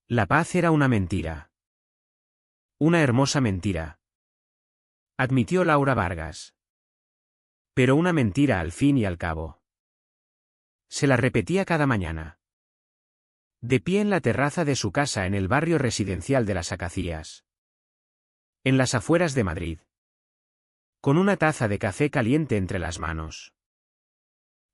La paz era una mentira. Una hermosa mentira. Admitió Laura Vargas. Pero una mentira al fin y al cabo. Se la repetía cada mañana. De pie en la terraza de su casa en el barrio residencial de Las Acacias. En las afueras de Madrid. Con una taza de café caliente entre las manos.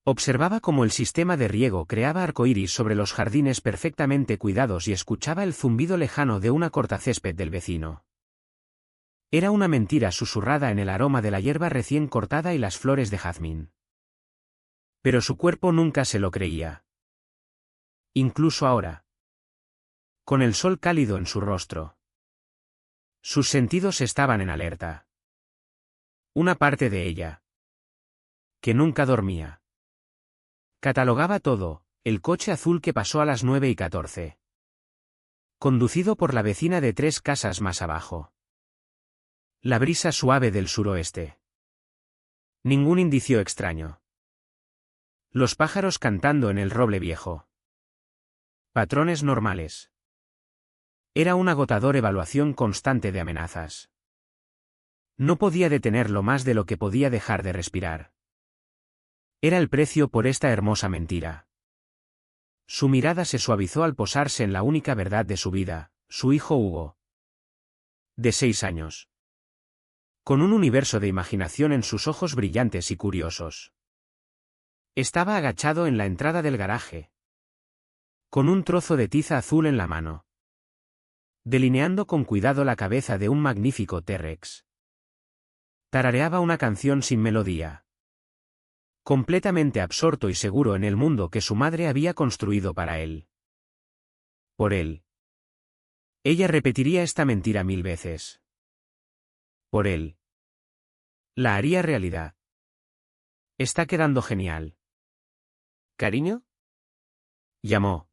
Observaba cómo el sistema de riego creaba arcoíris sobre los jardines perfectamente cuidados y escuchaba el zumbido lejano de una cortacésped del vecino. Era una mentira susurrada en el aroma de la hierba recién cortada y las flores de jazmín. Pero su cuerpo nunca se lo creía. Incluso ahora. Con el sol cálido en su rostro. Sus sentidos estaban en alerta. Una parte de ella. Que nunca dormía. Catalogaba todo, el coche azul que pasó a las 9:14. Conducido por la vecina de 3 casas más abajo. La brisa suave del suroeste. Ningún indicio extraño. Los pájaros cantando en el roble viejo. Patrones normales. Era una agotadora evaluación constante de amenazas. No podía detenerlo más de lo que podía dejar de respirar. Era el precio por esta hermosa mentira. Su mirada se suavizó al posarse en la única verdad de su vida, su hijo Hugo. De 6 años. Con un universo de imaginación en sus ojos brillantes y curiosos. Estaba agachado en la entrada del garaje. Con un trozo de tiza azul en la mano. Delineando con cuidado la cabeza de un magnífico T-Rex. Tarareaba una canción sin melodía. Completamente absorto y seguro en el mundo que su madre había construido para él. Por él. Ella repetiría esta mentira 1000 veces. Por él. La haría realidad. Está quedando genial. ¿Cariño? Llamó.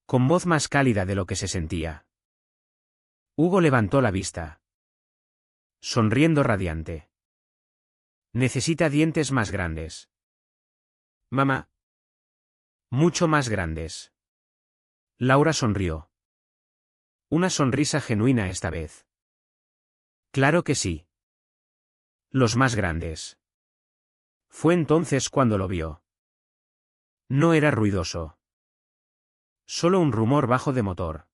Con voz más cálida de lo que se sentía. Hugo levantó la vista. Sonriendo radiante. Necesita dientes más grandes. Mamá. Mucho más grandes. Laura sonrió. Una sonrisa genuina esta vez. Claro que sí. Los más grandes. Fue entonces cuando lo vio. No era ruidoso. Solo un rumor bajo de motor.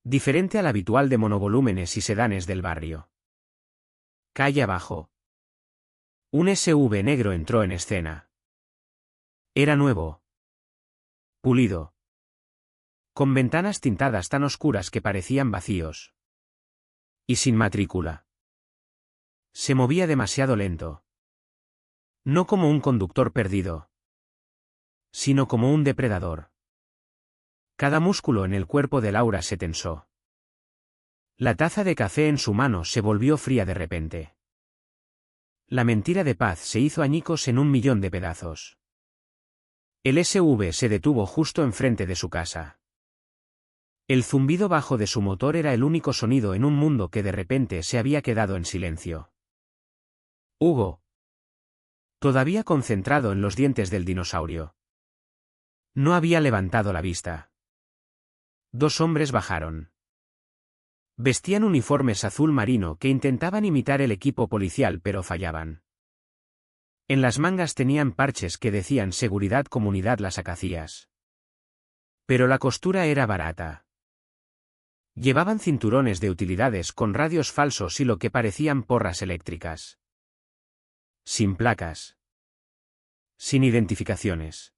Diferente al habitual de monovolúmenes y sedanes del barrio. Calle abajo. Un SUV negro entró en escena. Era nuevo. Pulido. Con ventanas tintadas tan oscuras que parecían vacíos. Y sin matrícula. Se movía demasiado lento. No como un conductor perdido. Sino como un depredador. Cada músculo en el cuerpo de Laura se tensó. La taza de café en su mano se volvió fría de repente. La mentira de paz se hizo añicos en 1.000.000 de pedazos. El SUV se detuvo justo enfrente de su casa. El zumbido bajo de su motor era el único sonido en un mundo que de repente se había quedado en silencio. Hugo. Todavía concentrado en los dientes del dinosaurio. No había levantado la vista. 2 hombres bajaron. Vestían uniformes azul marino que intentaban imitar el equipo policial pero fallaban. En las mangas tenían parches que decían Seguridad Comunidad Las Acacias. Pero la costura era barata. Llevaban cinturones de utilidades con radios falsos y lo que parecían porras eléctricas. Sin placas. Sin identificaciones.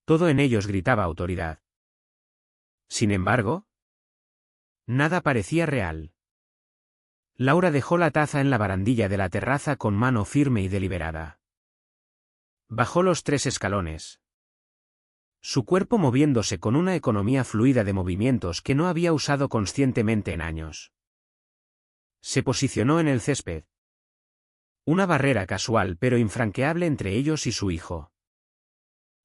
Todo en ellos gritaba autoridad. Sin embargo, nada parecía real. Laura dejó la taza en la barandilla de la terraza con mano firme y deliberada. Bajó los 3 escalones. Su cuerpo moviéndose con una economía fluida de movimientos que no había usado conscientemente en años. Se posicionó en el césped. Una barrera casual pero infranqueable entre ellos y su hijo.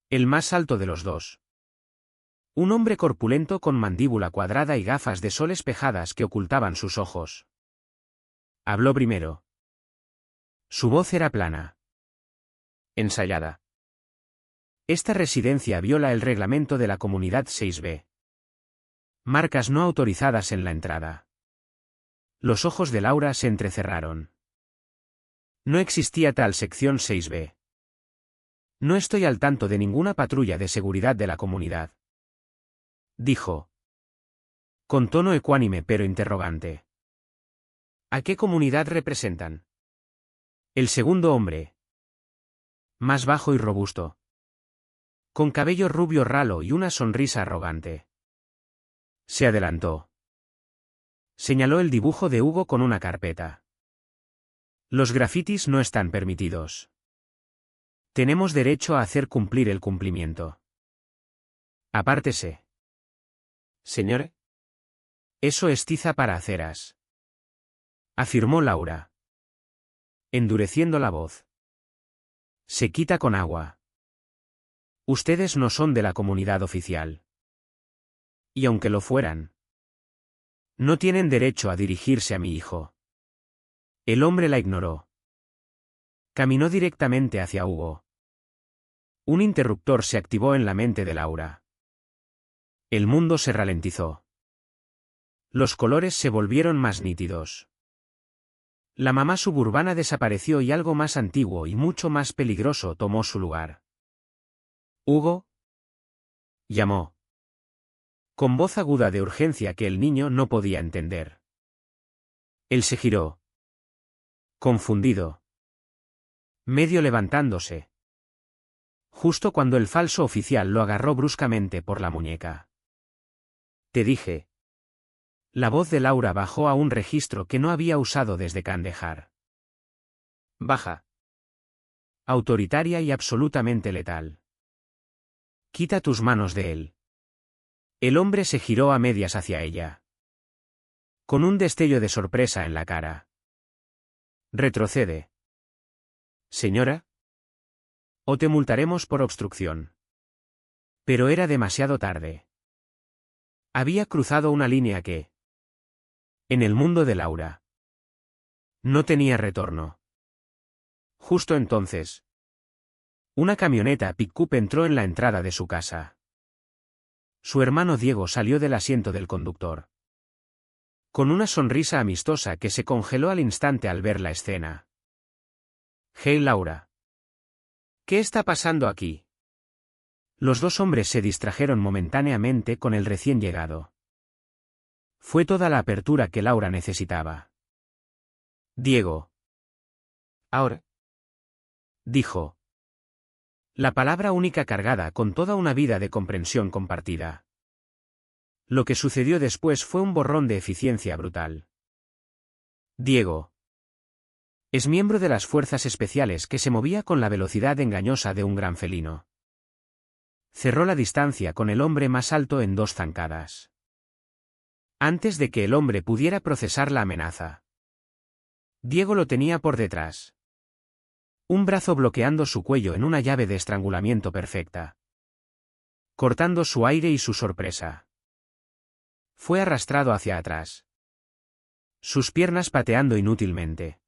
El más alto de los dos. Un hombre corpulento con mandíbula cuadrada y gafas de sol espejadas que ocultaban sus ojos. Habló primero. Su voz era plana. Ensayada. Esta residencia viola el reglamento de la Comunidad 6B. Marcas no autorizadas en la entrada. Los ojos de Laura se entrecerraron. No existía tal sección 6B. No estoy al tanto de ninguna patrulla de seguridad de la comunidad. Dijo. Con tono ecuánime pero interrogante. ¿A qué comunidad representan? El segundo hombre. Más bajo y robusto. Con cabello rubio ralo y una sonrisa arrogante. Se adelantó. Señaló el dibujo de Hugo con una carpeta. Los grafitis no están permitidos. Tenemos derecho a hacer cumplir el cumplimiento. Apártese. Señor. Eso es tiza para aceras. Afirmó Laura. Endureciendo la voz. Se quita con agua. Ustedes no son de la comunidad oficial. Y aunque lo fueran, no tienen derecho a dirigirse a mi hijo. El hombre la ignoró. Caminó directamente hacia Hugo. Un interruptor se activó en la mente de Laura. El mundo se ralentizó. Los colores se volvieron más nítidos. La mamá suburbana desapareció y algo más antiguo y mucho más peligroso tomó su lugar. Hugo, llamó. Con voz aguda de urgencia que el niño no podía entender. Él se giró. Confundido. Medio levantándose. Justo cuando el falso oficial lo agarró bruscamente por la muñeca. Te dije. La voz de Laura bajó a un registro que no había usado desde Kandahar. Baja. Autoritaria y absolutamente letal. Quita tus manos de él. El hombre se giró a medias hacia ella. Con un destello de sorpresa en la cara. Retrocede. Señora. O te multaremos por obstrucción. Pero era demasiado tarde. Había cruzado una línea que, en el mundo de Laura, no tenía retorno. Justo entonces, una camioneta pick-up entró en la entrada de su casa. Su hermano Diego salió del asiento del conductor. Con una sonrisa amistosa que se congeló al instante al ver la escena. «Hey Laura. ¿Qué está pasando aquí?» Los dos hombres se distrajeron momentáneamente con el recién llegado. Fue toda la apertura que Laura necesitaba. Diego. Ahora. Dijo. La palabra única cargada con toda una vida de comprensión compartida. Lo que sucedió después fue un borrón de eficiencia brutal. Diego. Es miembro de las fuerzas especiales que se movía con la velocidad engañosa de un gran felino. Cerró la distancia con el hombre más alto en 2 zancadas. Antes de que el hombre pudiera procesar la amenaza. Diego lo tenía por detrás. Un brazo bloqueando su cuello en una llave de estrangulamiento perfecta. Cortando su aire y su sorpresa. Fue arrastrado hacia atrás. Sus piernas pateando inútilmente.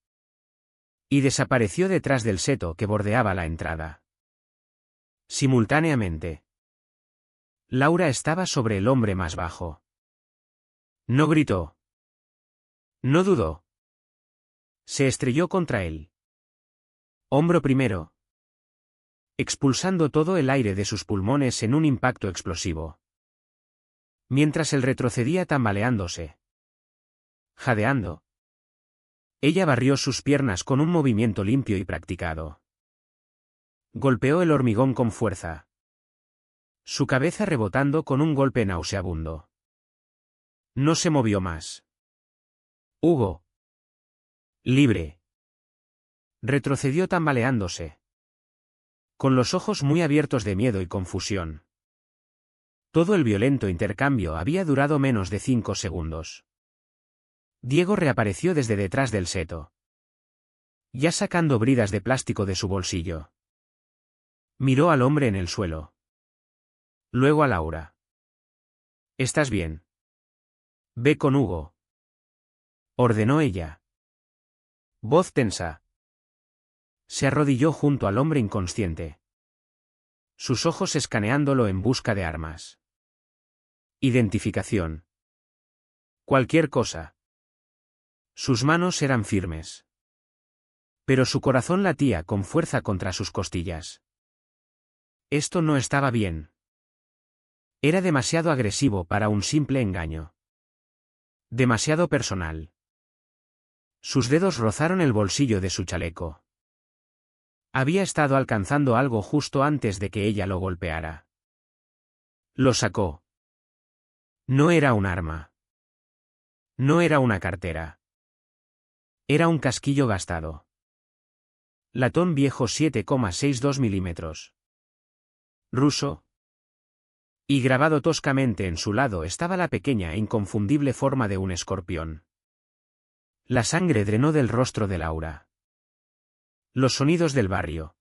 Y desapareció detrás del seto que bordeaba la entrada. Simultáneamente. Laura estaba sobre el hombre más bajo. No gritó. No dudó. Se estrelló contra él. Hombro primero. Expulsando todo el aire de sus pulmones en un impacto explosivo. Mientras él retrocedía tambaleándose. Jadeando. Ella barrió sus piernas con un movimiento limpio y practicado. Golpeó el hormigón con fuerza. Su cabeza rebotando con un golpe nauseabundo. No se movió más. Hugo. Libre. Retrocedió tambaleándose. Con los ojos muy abiertos de miedo y confusión. Todo el violento intercambio había durado menos de 5 segundos. Diego reapareció desde detrás del seto. Ya sacando bridas de plástico de su bolsillo. Miró al hombre en el suelo. Luego a Laura. ¿Estás bien? Ve con Hugo. Ordenó ella. Voz tensa. Se arrodilló junto al hombre inconsciente. Sus ojos escaneándolo en busca de armas. Identificación. Cualquier cosa. Sus manos eran firmes. Pero su corazón latía con fuerza contra sus costillas. Esto no estaba bien. Era demasiado agresivo para un simple engaño. Demasiado personal. Sus dedos rozaron el bolsillo de su chaleco. Había estado alcanzando algo justo antes de que ella lo golpeara. Lo sacó. No era un arma. No era una cartera. Era un casquillo gastado. Latón viejo 7,62 milímetros. Ruso. Y grabado toscamente en su lado estaba la pequeña e inconfundible forma de un escorpión. La sangre drenó del rostro de Laura. Los sonidos del barrio.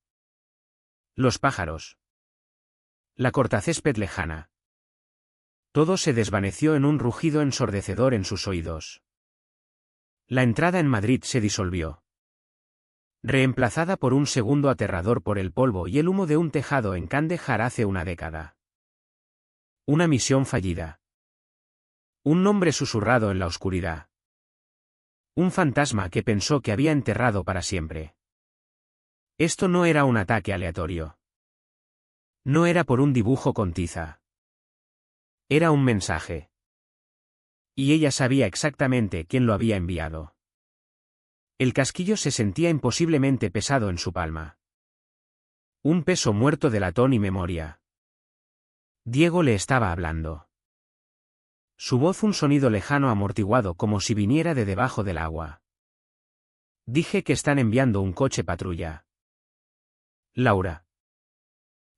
Los pájaros. La cortacésped lejana. Todo se desvaneció en un rugido ensordecedor en sus oídos. La entrada en Madrid se disolvió. Reemplazada por un segundo aterrador por el polvo y el humo de un tejado en Kandahar hace una década. Una misión fallida. Un nombre susurrado en la oscuridad. Un fantasma que pensó que había enterrado para siempre. Esto no era un ataque aleatorio. No era por un dibujo con tiza. Era un mensaje. Y ella sabía exactamente quién lo había enviado. El casquillo se sentía imposiblemente pesado en su palma. Un peso muerto de latón y memoria. Diego le estaba hablando. Su voz un sonido lejano amortiguado como si viniera de debajo del agua. Dije que están enviando un coche patrulla. Laura.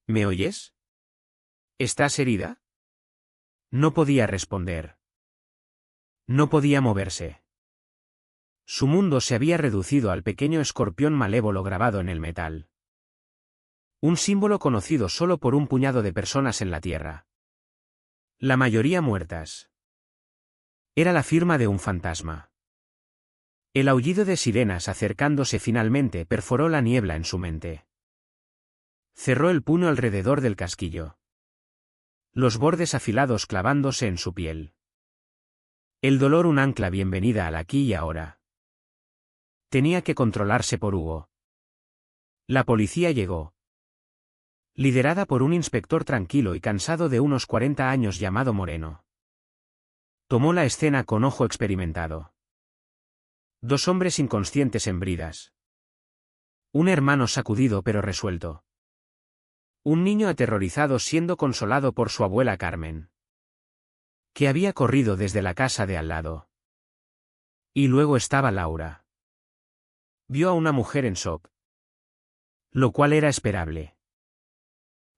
¿Me oyes? ¿Estás herida? No podía responder. No podía moverse. Su mundo se había reducido al pequeño escorpión malévolo grabado en el metal. Un símbolo conocido solo por un puñado de personas en la Tierra. La mayoría muertas. Era la firma de un fantasma. El aullido de sirenas acercándose finalmente perforó la niebla en su mente. Cerró el puño alrededor del casquillo. Los bordes afilados clavándose en su piel. El dolor un ancla bienvenida al aquí y ahora. Tenía que controlarse por Hugo. La policía llegó. Liderada por un inspector tranquilo y cansado de unos 40 años llamado Moreno. Tomó la escena con ojo experimentado. Dos hombres inconscientes en bridas. Un hermano sacudido pero resuelto. Un niño aterrorizado siendo consolado por su abuela Carmen. Que había corrido desde la casa de al lado. Y luego estaba Laura. Vio a una mujer en shock. Lo cual era esperable.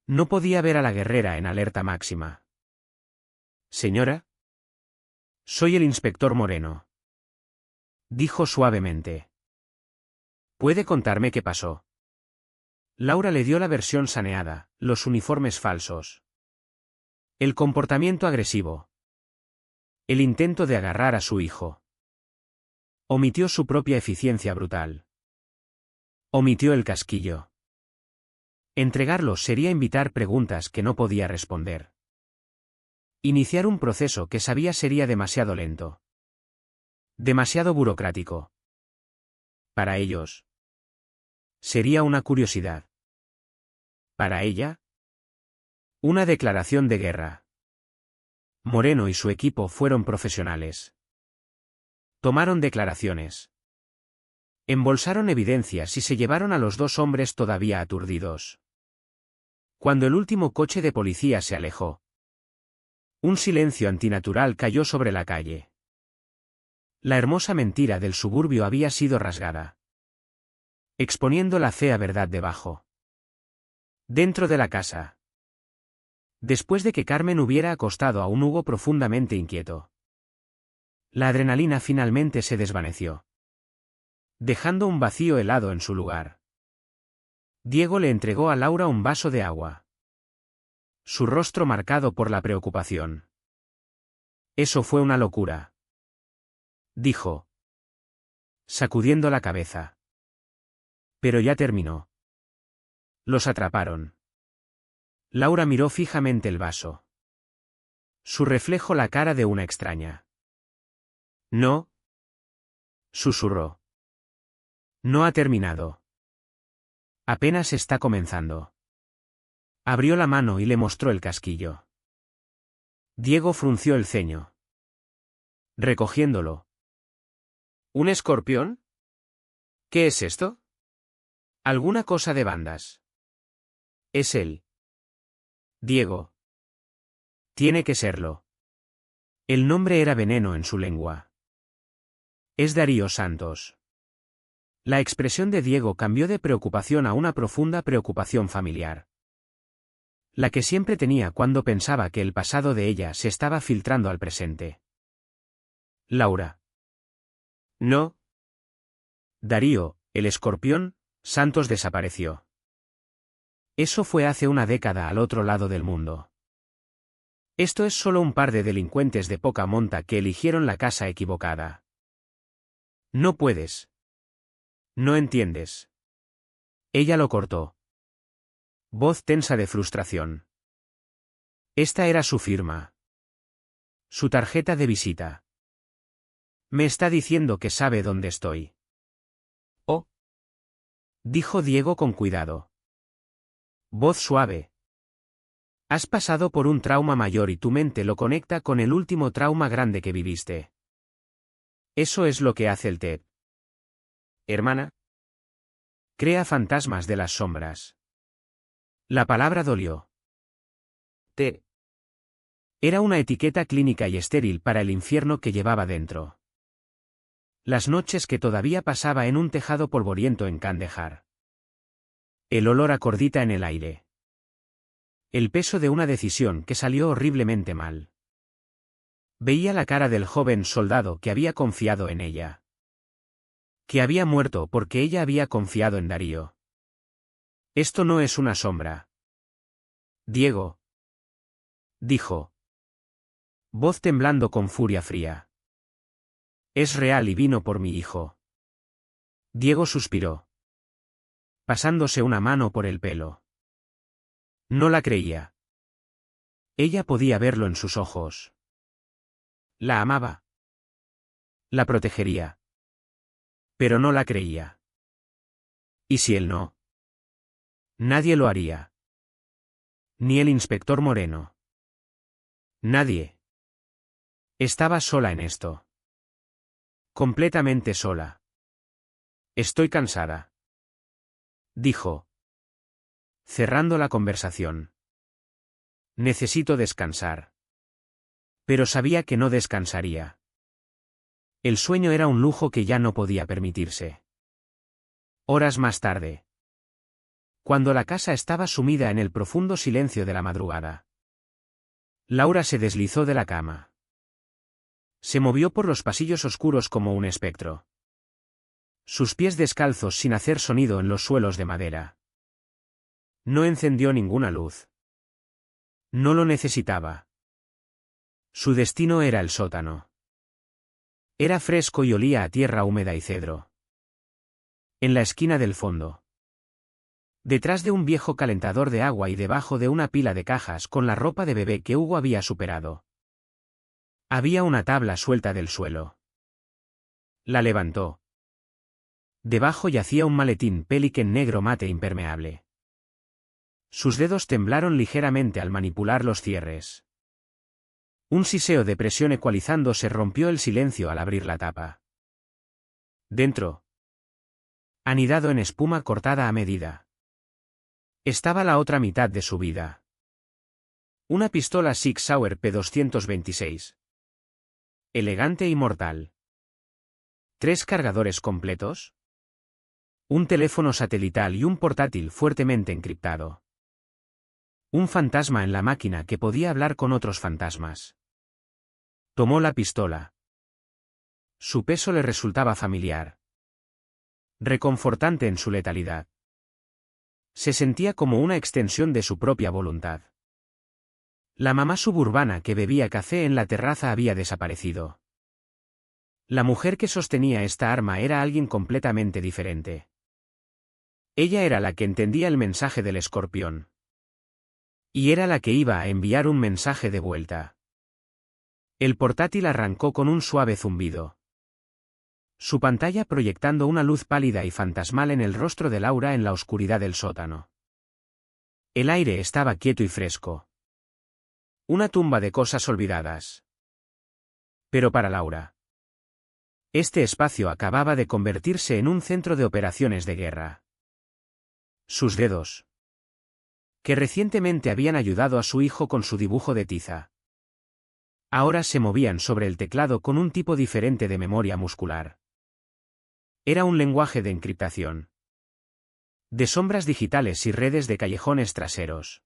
No podía ver a la guerrera en alerta máxima. Señora. Soy el inspector Moreno. Dijo suavemente. ¿Puede contarme qué pasó? Laura le dio la versión saneada, los uniformes falsos. El comportamiento agresivo. El intento de agarrar a su hijo. Omitió su propia eficiencia brutal. Omitió el casquillo. Entregarlo sería invitar preguntas que no podía responder. Iniciar un proceso que sabía sería demasiado lento. Demasiado burocrático. Para ellos. Sería una curiosidad. Para ella. Una declaración de guerra. Moreno y su equipo fueron profesionales. Tomaron declaraciones. Embolsaron evidencias y se llevaron a los dos hombres todavía aturdidos. Cuando el último coche de policía se alejó. Un silencio antinatural cayó sobre la calle. La hermosa mentira del suburbio había sido rasgada. Exponiendo la fea verdad debajo. Dentro de la casa. Después de que Carmen hubiera acostado a un Hugo profundamente inquieto. La adrenalina finalmente se desvaneció. Dejando un vacío helado en su lugar. Diego le entregó a Laura un vaso de agua. Su rostro marcado por la preocupación. Eso fue una locura. Dijo. Sacudiendo la cabeza. Pero ya terminó. Los atraparon. Laura miró fijamente el vaso. Su reflejo la cara de una extraña. No, susurró. No ha terminado. Apenas está comenzando. Abrió la mano y le mostró el casquillo. Diego frunció el ceño. Recogiéndolo. ¿Un escorpión? ¿Qué es esto? Alguna cosa de bandas. Es él. Diego. Tiene que serlo. El nombre era veneno en su lengua. Es Darío Santos. La expresión de Diego cambió de preocupación a una profunda preocupación familiar. La que siempre tenía cuando pensaba que el pasado de ella se estaba filtrando al presente. Laura. No. Darío, el escorpión, Santos desapareció. Eso fue hace una década al otro lado del mundo. Esto es solo un par de delincuentes de poca monta que eligieron la casa equivocada. No puedes. No entiendes. Ella lo cortó. Voz tensa de frustración. Esta era su firma. Su tarjeta de visita. Me está diciendo que sabe dónde estoy. Oh. Dijo Diego con cuidado. Voz suave. Has pasado por un trauma mayor y tu mente lo conecta con el último trauma grande que viviste. Eso es lo que hace el TED. Hermana. Crea fantasmas de las sombras. La palabra dolió. T. Era una etiqueta clínica y estéril para el infierno que llevaba dentro. Las noches que todavía pasaba en un tejado polvoriento en Kandahar. El olor a cordita en el aire. El peso de una decisión que salió horriblemente mal. Veía la cara del joven soldado que había confiado en ella. Que había muerto porque ella había confiado en Darío. Esto no es una sombra. Diego. Dijo. Voz temblando con furia fría. Es real y vino por mi hijo. Diego suspiró. Pasándose una mano por el pelo. No la creía. Ella podía verlo en sus ojos. La amaba. La protegería. Pero no la creía. ¿Y si él no? Nadie lo haría. Ni el inspector Moreno. Nadie. Estaba sola en esto. Completamente sola. Estoy cansada. Dijo. Cerrando la conversación. Necesito descansar. Pero sabía que no descansaría. El sueño era un lujo que ya no podía permitirse. Horas más tarde. Cuando la casa estaba sumida en el profundo silencio de la madrugada. Laura se deslizó de la cama. Se movió por los pasillos oscuros como un espectro. Sus pies descalzos sin hacer sonido en los suelos de madera. No encendió ninguna luz. No lo necesitaba. Su destino era el sótano. Era fresco y olía a tierra húmeda y cedro. En la esquina del fondo. Detrás de un viejo calentador de agua y debajo de una pila de cajas con la ropa de bebé que Hugo había superado. Había una tabla suelta del suelo. La levantó. Debajo yacía un maletín Pelican negro mate impermeable. Sus dedos temblaron ligeramente al manipular los cierres. Un siseo de presión ecualizando se rompió el silencio al abrir la tapa. Dentro. Anidado en espuma cortada a medida. Estaba la otra mitad de su vida. Una pistola Sig Sauer P226. Elegante y mortal. 3 cargadores completos. Un teléfono satelital y un portátil fuertemente encriptado. Un fantasma en la máquina que podía hablar con otros fantasmas. Tomó la pistola. Su peso le resultaba familiar. Reconfortante en su letalidad. Se sentía como una extensión de su propia voluntad. La mamá suburbana que bebía café en la terraza había desaparecido. La mujer que sostenía esta arma era alguien completamente diferente. Ella era la que entendía el mensaje del escorpión. Y era la que iba a enviar un mensaje de vuelta. El portátil arrancó con un suave zumbido. Su pantalla proyectando una luz pálida y fantasmal en el rostro de Laura en la oscuridad del sótano. El aire estaba quieto y fresco. Una tumba de cosas olvidadas. Pero para Laura, este espacio acababa de convertirse en un centro de operaciones de guerra. Sus dedos, que recientemente habían ayudado a su hijo con su dibujo de tiza, ahora se movían sobre el teclado con un tipo diferente de memoria muscular. Era un lenguaje de encriptación. De sombras digitales y redes de callejones traseros.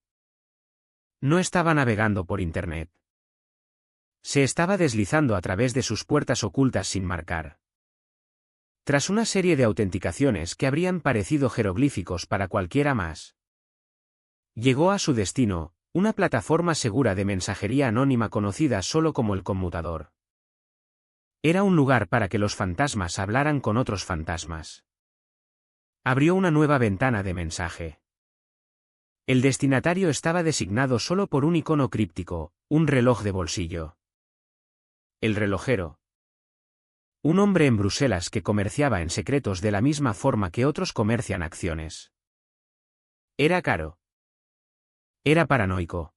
No estaba navegando por Internet. Se estaba deslizando a través de sus puertas ocultas sin marcar. Tras una serie de autenticaciones que habrían parecido jeroglíficos para cualquiera más, llegó a su destino, una plataforma segura de mensajería anónima conocida solo como el conmutador. Era un lugar para que los fantasmas hablaran con otros fantasmas. Abrió una nueva ventana de mensaje. El destinatario estaba designado solo por un icono críptico, un reloj de bolsillo. El relojero. Un hombre en Bruselas que comerciaba en secretos de la misma forma que otros comercian acciones. Era caro. Era paranoico.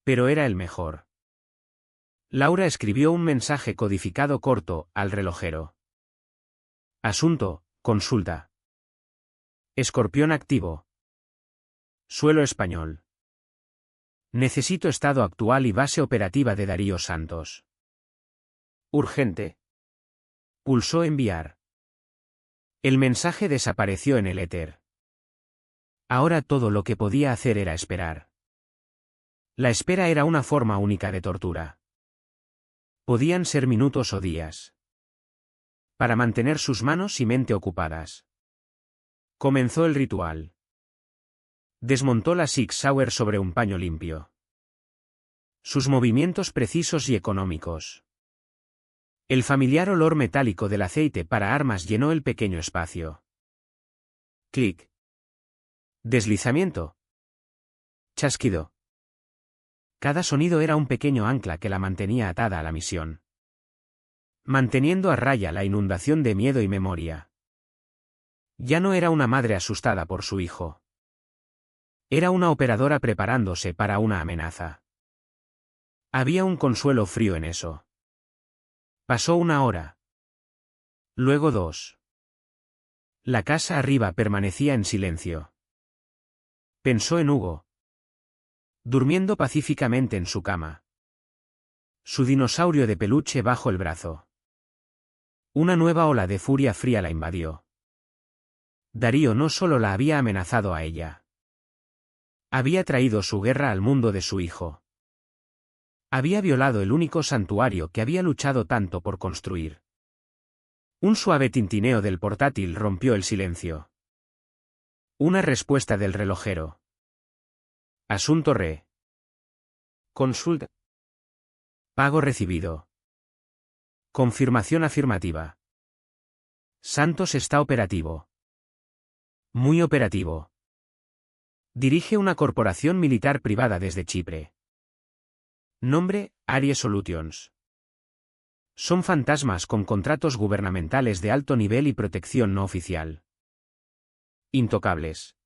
Pero era el mejor. Laura escribió un mensaje codificado corto al relojero. Asunto, consulta. Escorpión activo. Suelo español. Necesito estado actual y base operativa de Darío Santos. Urgente. Pulsó enviar. El mensaje desapareció en el éter. Ahora todo lo que podía hacer era esperar. La espera era una forma única de tortura. Podían ser minutos o días. Para mantener sus manos y mente ocupadas. Comenzó el ritual. Desmontó la Sig Sauer sobre un paño limpio. Sus movimientos precisos y económicos. El familiar olor metálico del aceite para armas llenó el pequeño espacio. Clic. Deslizamiento. Chasquido. Cada sonido era un pequeño ancla que la mantenía atada a la misión. Manteniendo a raya la inundación de miedo y memoria. Ya no era una madre asustada por su hijo. Era una operadora preparándose para una amenaza. Había un consuelo frío en eso. Pasó una hora. Luego 2. La casa arriba permanecía en silencio. Pensó en Hugo. Durmiendo pacíficamente en su cama. Su dinosaurio de peluche bajo el brazo. Una nueva ola de furia fría la invadió. Darío no solo la había amenazado a ella. Había traído su guerra al mundo de su hijo. Había violado el único santuario que había luchado tanto por construir. Un suave tintineo del portátil rompió el silencio. Una respuesta del relojero. Asunto re. Consulta. Pago recibido. Confirmación afirmativa. Santos está operativo. Muy operativo. Dirige una corporación militar privada desde Chipre. Nombre, Aries Solutions. Son fantasmas con contratos gubernamentales de alto nivel y protección no oficial. Intocables.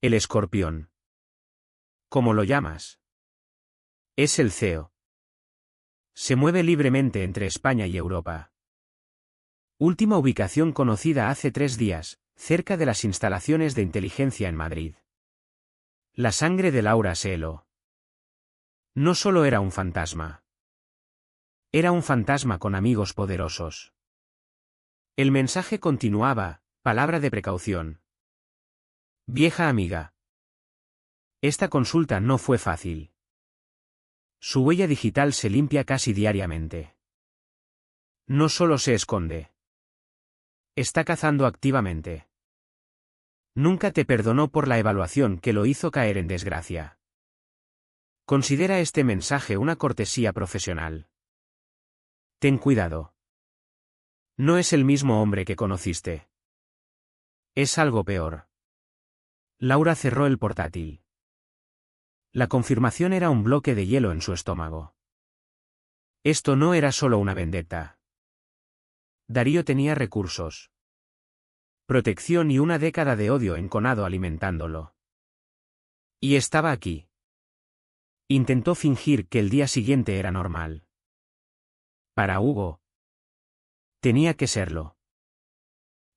El escorpión. ¿Cómo lo llamas? Es el CEO. Se mueve libremente entre España y Europa. Última ubicación conocida hace 3 días, cerca de las instalaciones de inteligencia en Madrid. La sangre de Laura se heló. No solo era un fantasma. Era un fantasma con amigos poderosos. El mensaje continuaba, palabra de precaución. Vieja amiga. Esta consulta no fue fácil. Su huella digital se limpia casi diariamente. No solo se esconde. Está cazando activamente. Nunca te perdonó por la evaluación que lo hizo caer en desgracia. Considera este mensaje una cortesía profesional. Ten cuidado. No es el mismo hombre que conociste. Es algo peor. Laura cerró el portátil. La confirmación era un bloque de hielo en su estómago. Esto no era solo una vendetta. Darío tenía recursos, protección y una década de odio enconado alimentándolo. Y estaba aquí. Intentó fingir que el día siguiente era normal. Para Hugo, tenía que serlo.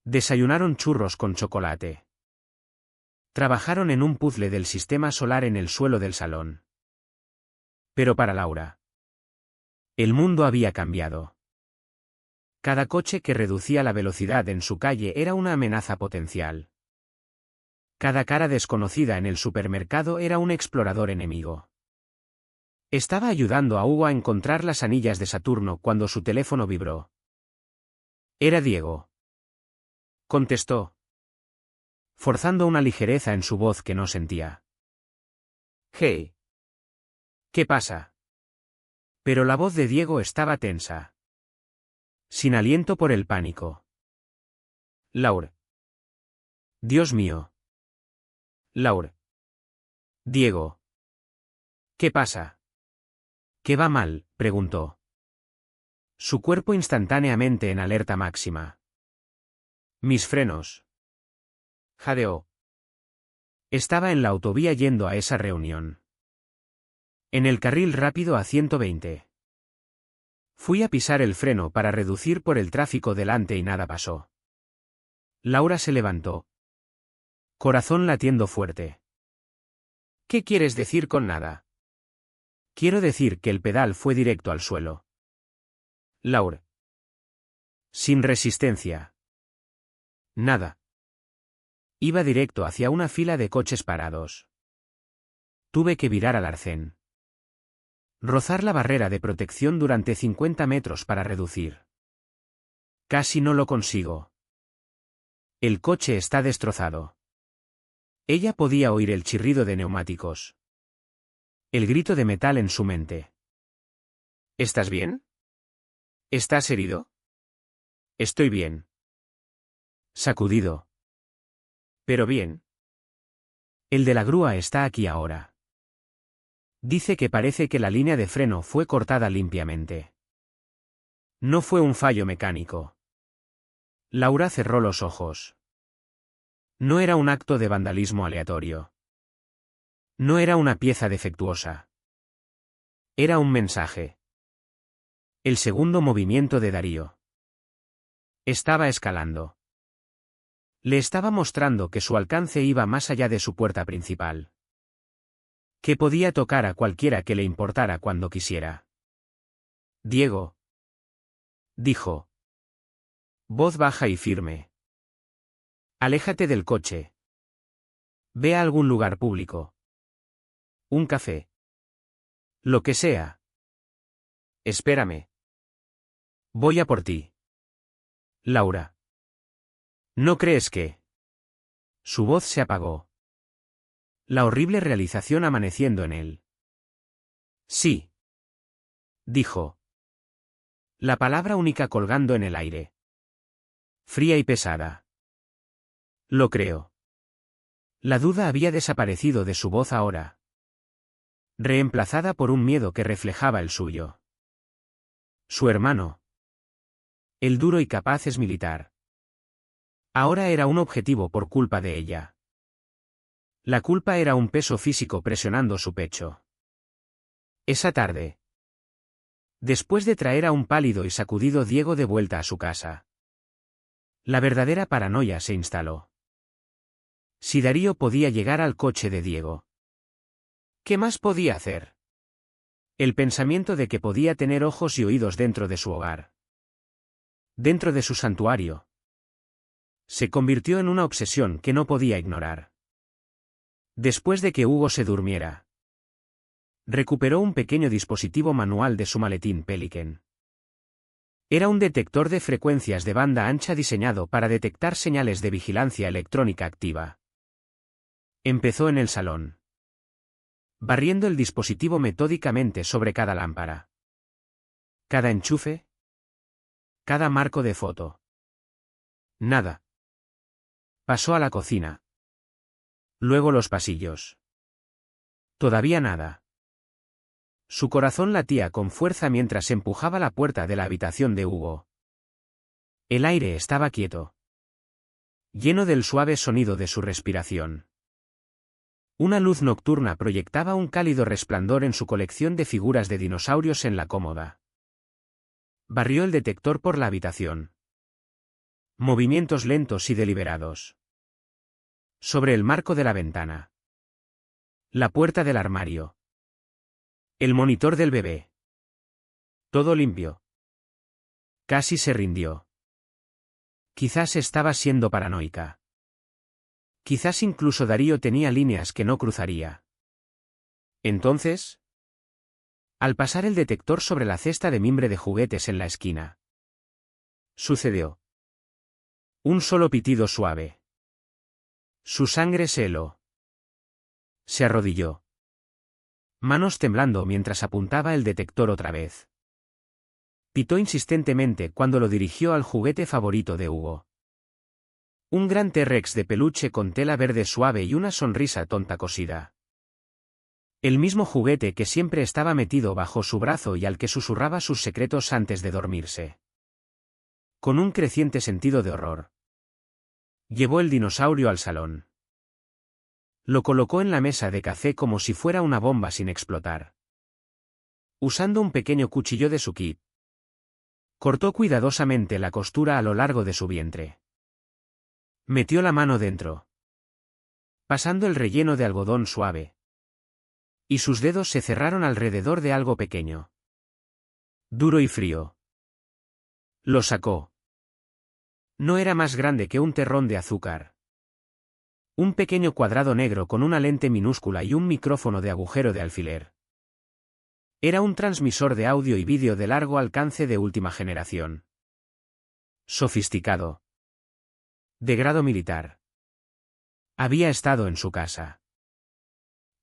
Desayunaron churros con chocolate. Trabajaron en un puzzle del sistema solar en el suelo del salón. Pero para Laura, el mundo había cambiado. Cada coche que reducía la velocidad en su calle era una amenaza potencial. Cada cara desconocida en el supermercado era un explorador enemigo. Estaba ayudando a Hugo a encontrar las anillas de Saturno cuando su teléfono vibró. Era Diego. Contestó, forzando una ligereza en su voz que no sentía. «Hey. ¿Qué pasa?» Pero la voz de Diego estaba tensa, sin aliento por el pánico. «Laura. Dios mío. Laura. Diego. ¿Qué pasa?» «¿Qué va mal?», preguntó. Su cuerpo instantáneamente en alerta máxima. «Mis frenos». Jadeó. Estaba en la autovía yendo a esa reunión. En el carril rápido a 120. Fui a pisar el freno para reducir por el tráfico delante y nada pasó. Laura se levantó. Corazón latiendo fuerte. ¿Qué quieres decir con nada? Quiero decir que el pedal fue directo al suelo. Laura. Sin resistencia. Nada. Iba directo hacia una fila de coches parados. Tuve que virar al arcén. Rozar la barrera de protección durante 50 metros para reducir. Casi no lo consigo. El coche está destrozado. Ella podía oír el chirrido de neumáticos. El grito de metal en su mente. ¿Estás bien? ¿Estás herido? Estoy bien. Sacudido. Pero bien. El de la grúa está aquí ahora. Dice que parece que la línea de freno fue cortada limpiamente. No fue un fallo mecánico. Laura cerró los ojos. No era un acto de vandalismo aleatorio. No era una pieza defectuosa. Era un mensaje. El segundo movimiento de Darío. Estaba escalando. Le estaba mostrando que su alcance iba más allá de su puerta principal. Que podía tocar a cualquiera que le importara cuando quisiera. Diego. Dijo. Voz baja y firme. Aléjate del coche. Ve a algún lugar público. Un café. Lo que sea. Espérame. Voy a por ti. Laura. ¿No crees que...? Su voz se apagó. La horrible realización amaneciendo en él. Sí. Dijo. La palabra única colgando en el aire. Fría y pesada. Lo creo. La duda había desaparecido de su voz ahora. Reemplazada por un miedo que reflejaba el suyo. Su hermano. El duro y capaz es militar. Ahora era un objetivo por culpa de ella. La culpa era un peso físico presionando su pecho. Esa tarde. Después de traer a un pálido y sacudido Diego de vuelta a su casa. La verdadera paranoia se instaló. Si Darío podía llegar al coche de Diego. ¿Qué más podía hacer? El pensamiento de que podía tener ojos y oídos dentro de su hogar. Dentro de su santuario. Se convirtió en una obsesión que no podía ignorar. Después de que Hugo se durmiera. Recuperó un pequeño dispositivo manual de su maletín Pelican. Era un detector de frecuencias de banda ancha diseñado para detectar señales de vigilancia electrónica activa. Empezó en el salón. Barriendo el dispositivo metódicamente sobre cada lámpara. Cada enchufe. Cada marco de foto. Nada. Pasó a la cocina. Luego los pasillos. Todavía nada. Su corazón latía con fuerza mientras empujaba la puerta de la habitación de Hugo. El aire estaba quieto, lleno del suave sonido de su respiración. Una luz nocturna proyectaba un cálido resplandor en su colección de figuras de dinosaurios en la cómoda. Barrió el detector por la habitación. Movimientos lentos y deliberados. Sobre el marco de la ventana. La puerta del armario. El monitor del bebé. Todo limpio. Casi se rindió. Quizás estaba siendo paranoica. Quizás incluso Darío tenía líneas que no cruzaría. Entonces, al pasar el detector sobre la cesta de mimbre de juguetes en la esquina, sucedió. Un solo pitido suave. Su sangre se heló. Se arrodilló. Manos temblando mientras apuntaba el detector otra vez. Pitó insistentemente cuando lo dirigió al juguete favorito de Hugo. Un gran T-Rex de peluche con tela verde suave y una sonrisa tonta cosida. El mismo juguete que siempre estaba metido bajo su brazo y al que susurraba sus secretos antes de dormirse. Con un creciente sentido de horror, llevó el dinosaurio al salón. Lo colocó en la mesa de café como si fuera una bomba sin explotar. Usando un pequeño cuchillo de su kit, cortó cuidadosamente la costura a lo largo de su vientre. Metió la mano dentro, pasando el relleno de algodón suave. Y sus dedos se cerraron alrededor de algo pequeño, duro y frío. Lo sacó. No era más grande que un terrón de azúcar. Un pequeño cuadrado negro con una lente minúscula y un micrófono de agujero de alfiler. Era un transmisor de audio y vídeo de largo alcance de última generación. Sofisticado. De grado militar. Había estado en su casa.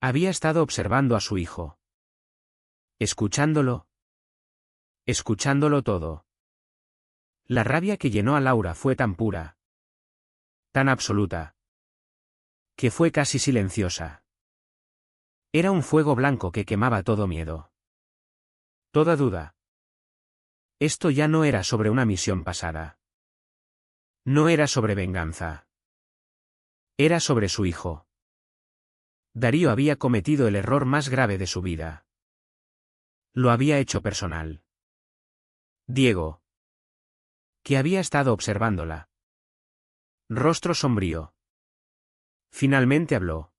Había estado observando a su hijo. Escuchándolo. Escuchándolo todo. La rabia que llenó a Laura fue tan pura. Tan absoluta. Que fue casi silenciosa. Era un fuego blanco que quemaba todo miedo. Toda duda. Esto ya no era sobre una misión pasada. No era sobre venganza. Era sobre su hijo. Darío había cometido el error más grave de su vida. Lo había hecho personal. Diego, que había estado observándola. Rostro sombrío. Finalmente habló.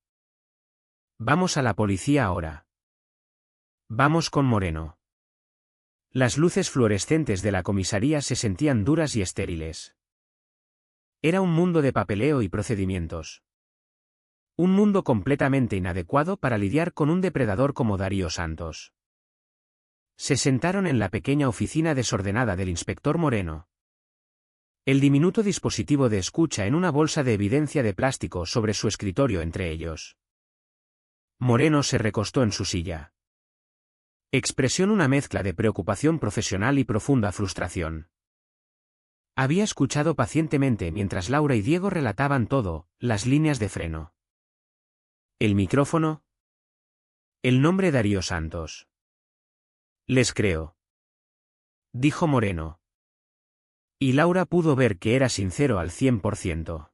Vamos a la policía ahora. Vamos con Moreno. Las luces fluorescentes de la comisaría se sentían duras y estériles. Era un mundo de papeleo y procedimientos. Un mundo completamente inadecuado para lidiar con un depredador como Darío Santos. Se sentaron en la pequeña oficina desordenada del inspector Moreno. El diminuto dispositivo de escucha en una bolsa de evidencia de plástico sobre su escritorio entre ellos. Moreno se recostó en su silla. Expresión una mezcla de preocupación profesional y profunda frustración. Había escuchado pacientemente mientras Laura y Diego relataban todo, las líneas de freno. El micrófono. El nombre Darío Santos. Les creo, dijo Moreno. Y Laura pudo ver que era sincero al 100%.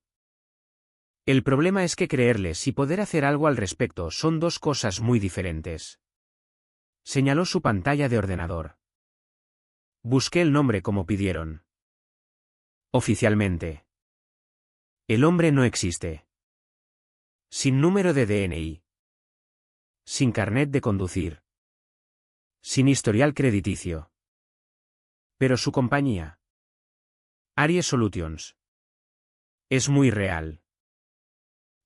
El problema es que creerles y poder hacer algo al respecto son dos cosas muy diferentes. Señaló su pantalla de ordenador. Busqué el nombre como pidieron. Oficialmente. El hombre no existe. Sin número de DNI. Sin carnet de conducir. Sin historial crediticio. Pero su compañía, Aries Solutions, es muy real.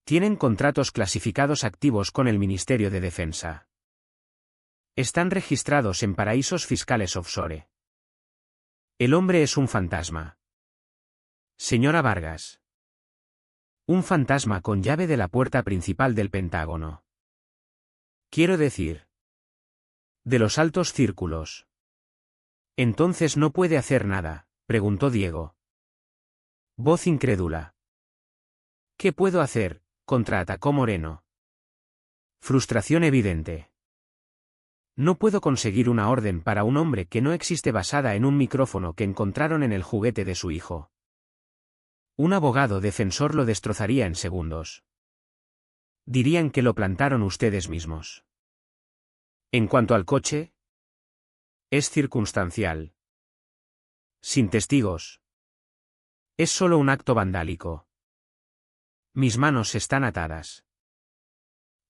Tienen contratos clasificados activos con el Ministerio de Defensa. Están registrados en paraísos fiscales offshore. El hombre es un fantasma. Señora Vargas. Un fantasma con llave de la puerta principal del Pentágono. Quiero decir, de los altos círculos. Entonces no puede hacer nada, preguntó Diego. Voz incrédula. ¿Qué puedo hacer?, contraatacó Moreno. Frustración evidente. No puedo conseguir una orden para un hombre que no existe basada en un micrófono que encontraron en el juguete de su hijo. Un abogado defensor lo destrozaría en segundos. Dirían que lo plantaron ustedes mismos. En cuanto al coche, es circunstancial. Sin testigos. Es solo un acto vandálico. Mis manos están atadas.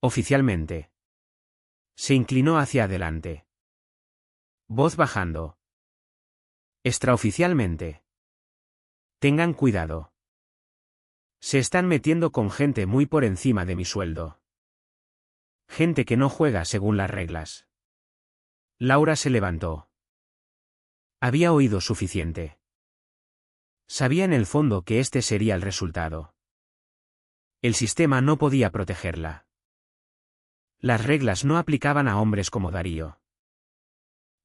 Oficialmente. Se inclinó hacia adelante. Voz bajando. Extraoficialmente. Tengan cuidado. Se están metiendo con gente muy por encima de mi sueldo. Gente que no juega según las reglas. Laura se levantó. Había oído suficiente. Sabía en el fondo que este sería el resultado. El sistema no podía protegerla. Las reglas no aplicaban a hombres como Darío.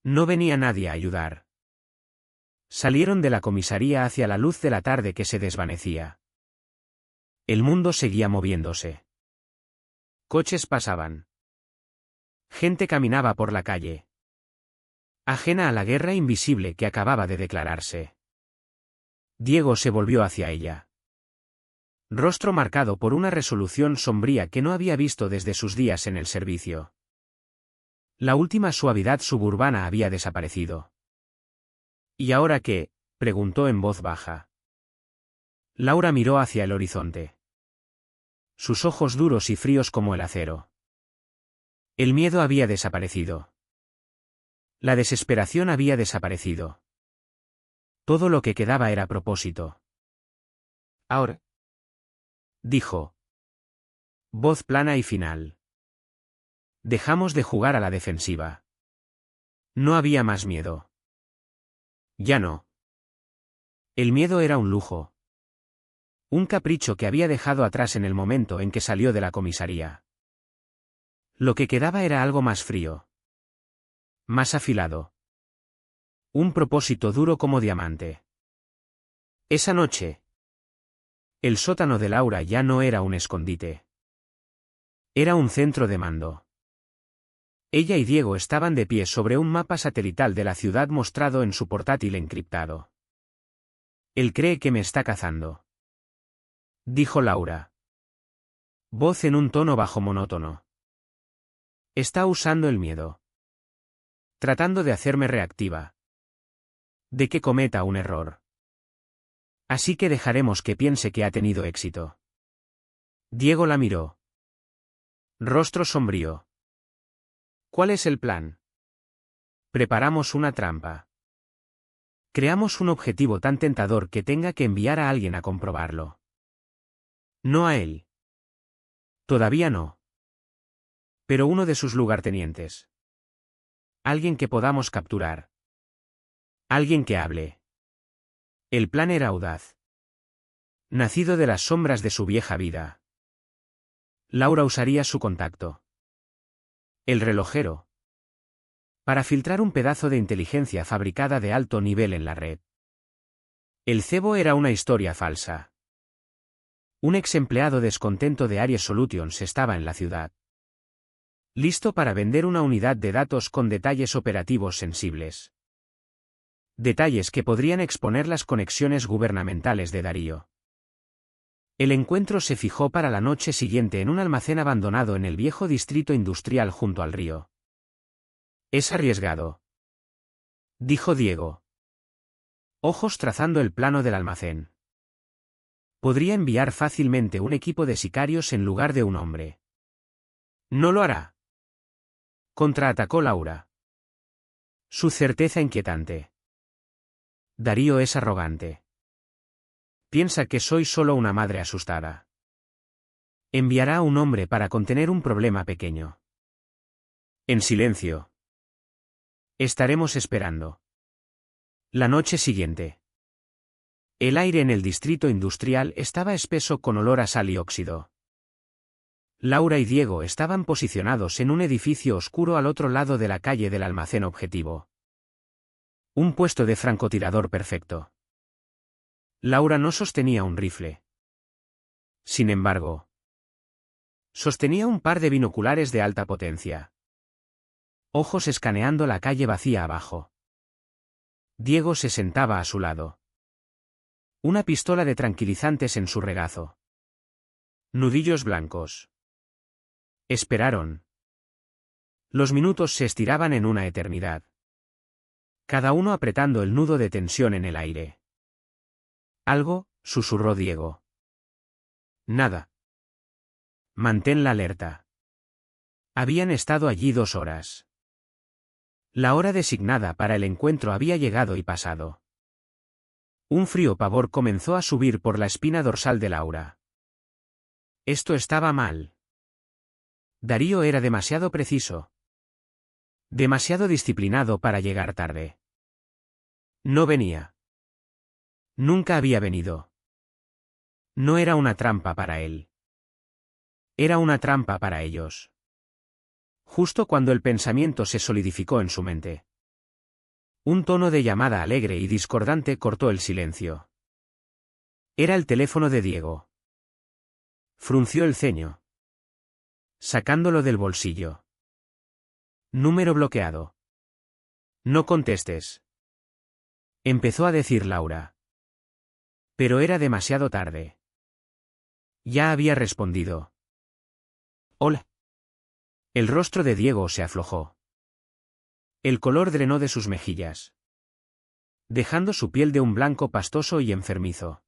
No venía nadie a ayudar. Salieron de la comisaría hacia la luz de la tarde que se desvanecía. El mundo seguía moviéndose. Coches pasaban. Gente caminaba por la calle. Ajena a la guerra invisible que acababa de declararse. Diego se volvió hacia ella. Rostro marcado por una resolución sombría que no había visto desde sus días en el servicio. La última suavidad suburbana había desaparecido. ¿Y ahora qué?, preguntó en voz baja. Laura miró hacia el horizonte. Sus ojos duros y fríos como el acero. El miedo había desaparecido. La desesperación había desaparecido. Todo lo que quedaba era propósito. Ahora, dijo. Voz plana y final. Dejamos de jugar a la defensiva. No había más miedo. Ya no. El miedo era un lujo. Un capricho que había dejado atrás en el momento en que salió de la comisaría. Lo que quedaba era algo más frío. Más afilado. Un propósito duro como diamante. Esa noche. El sótano de Laura ya no era un escondite. Era un centro de mando. Ella y Diego estaban de pie sobre un mapa satelital de la ciudad mostrado en su portátil encriptado. Él cree que me está cazando, dijo Laura. Voz en un tono bajo monótono. Está usando el miedo. Tratando de hacerme reactiva. De que cometa un error. Así que dejaremos que piense que ha tenido éxito. Diego la miró. Rostro sombrío. ¿Cuál es el plan? Preparamos una trampa. Creamos un objetivo tan tentador que tenga que enviar a alguien a comprobarlo. No a él. Todavía no. Pero uno de sus lugartenientes. Alguien que podamos capturar. Alguien que hable. El plan era audaz. Nacido de las sombras de su vieja vida. Laura usaría su contacto. El relojero. Para filtrar un pedazo de inteligencia fabricada de alto nivel en la red. El cebo era una historia falsa. Un ex empleado descontento de Aries Solutions estaba en la ciudad. Listo para vender una unidad de datos con detalles operativos sensibles. Detalles que podrían exponer las conexiones gubernamentales de Darío. El encuentro se fijó para la noche siguiente en un almacén abandonado en el viejo distrito industrial junto al río. Es arriesgado, dijo Diego. Ojos trazando el plano del almacén. Podría enviar fácilmente un equipo de sicarios en lugar de un hombre. No lo hará. Contraatacó Laura. Su certeza inquietante. Darío es arrogante. Piensa que soy solo una madre asustada. Enviará a un hombre para contener un problema pequeño. En silencio. Estaremos esperando. La noche siguiente. El aire en el distrito industrial estaba espeso con olor a sal y óxido. Laura y Diego estaban posicionados en un edificio oscuro al otro lado de la calle del almacén objetivo. Un puesto de francotirador perfecto. Laura no sostenía un rifle. Sin embargo, sostenía un par de binoculares de alta potencia. ojos escaneando la calle vacía abajo. Diego se sentaba a su lado. Una pistola de tranquilizantes en su regazo. Nudillos blancos. Esperaron. Los minutos se estiraban en una eternidad. Cada uno apretando el nudo de tensión en el aire. Algo, susurró Diego. Nada. Mantén la alerta. Habían estado allí 2 horas. La hora designada para el encuentro había llegado y pasado. Un frío pavor comenzó a subir por la espina dorsal de Laura. Esto estaba mal. Darío era demasiado preciso. Demasiado disciplinado para llegar tarde. No venía. Nunca había venido. No era una trampa para él. Era una trampa para ellos. Justo cuando el pensamiento se solidificó en su mente. Un tono de llamada alegre y discordante cortó el silencio. Era el teléfono de Diego. Frunció el ceño. Sacándolo del bolsillo. Número bloqueado. No contestes. Empezó a decir Laura. Pero era demasiado tarde. Ya había respondido. Hola. El rostro de Diego se aflojó. El color drenó de sus mejillas, dejando su piel de un blanco pastoso y enfermizo.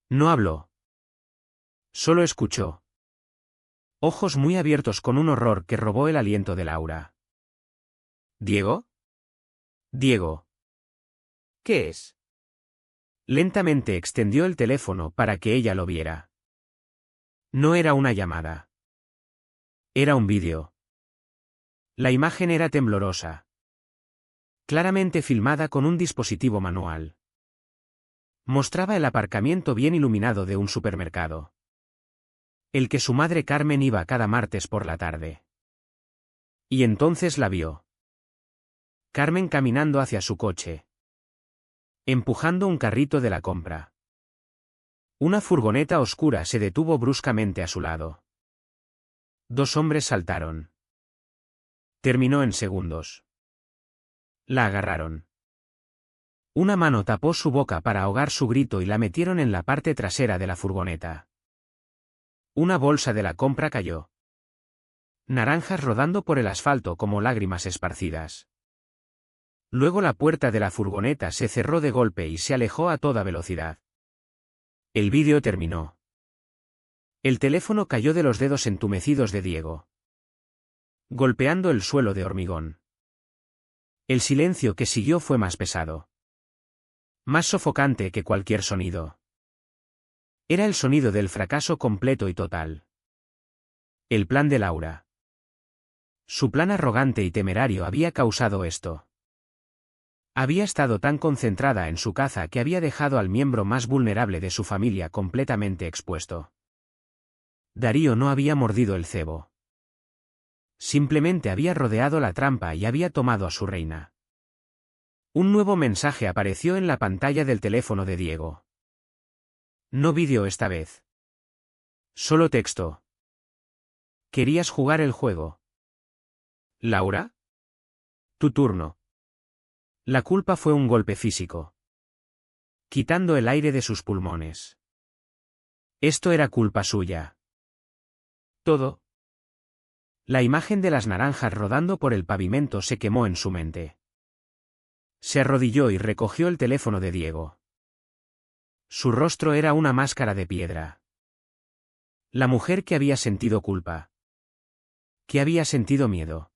No habló. Solo escuchó. Ojos muy abiertos con un horror que robó el aliento de Laura. ¿Diego? Diego. ¿Qué es? Lentamente extendió el teléfono para que ella lo viera. No era una llamada. Era un vídeo. La imagen era temblorosa. Claramente filmada con un dispositivo manual. Mostraba el aparcamiento bien iluminado de un supermercado. El que su madre Carmen iba cada martes por la tarde. Y entonces la vio. Carmen caminando hacia su coche. Empujando un carrito de la compra. Una furgoneta oscura se detuvo bruscamente a su lado. 2 hombres saltaron. Terminó en segundos. La agarraron. Una mano tapó su boca para ahogar su grito y la metieron en la parte trasera de la furgoneta. Una bolsa de la compra cayó. Naranjas rodando por el asfalto como lágrimas esparcidas. Luego la puerta de la furgoneta se cerró de golpe y se alejó a toda velocidad. El vídeo terminó. El teléfono cayó de los dedos entumecidos de Diego, golpeando el suelo de hormigón. El silencio que siguió fue más pesado. Más sofocante que cualquier sonido. Era el sonido del fracaso completo y total. El plan de Laura. Su plan arrogante y temerario había causado esto. Había estado tan concentrada en su caza que había dejado al miembro más vulnerable de su familia completamente expuesto. Darío no había mordido el cebo. Simplemente había rodeado la trampa y había tomado a su reina. Un nuevo mensaje apareció en la pantalla del teléfono de Diego. No vídeo esta vez. Solo texto. ¿Querías jugar el juego? ¿Laura? Tu turno. La culpa fue un golpe físico. Quitando el aire de sus pulmones. Esto era culpa suya. Todo. La imagen de las naranjas rodando por el pavimento se quemó en su mente. Se arrodilló y recogió el teléfono de Diego. Su rostro era una máscara de piedra. La mujer que había sentido culpa. Que había sentido miedo.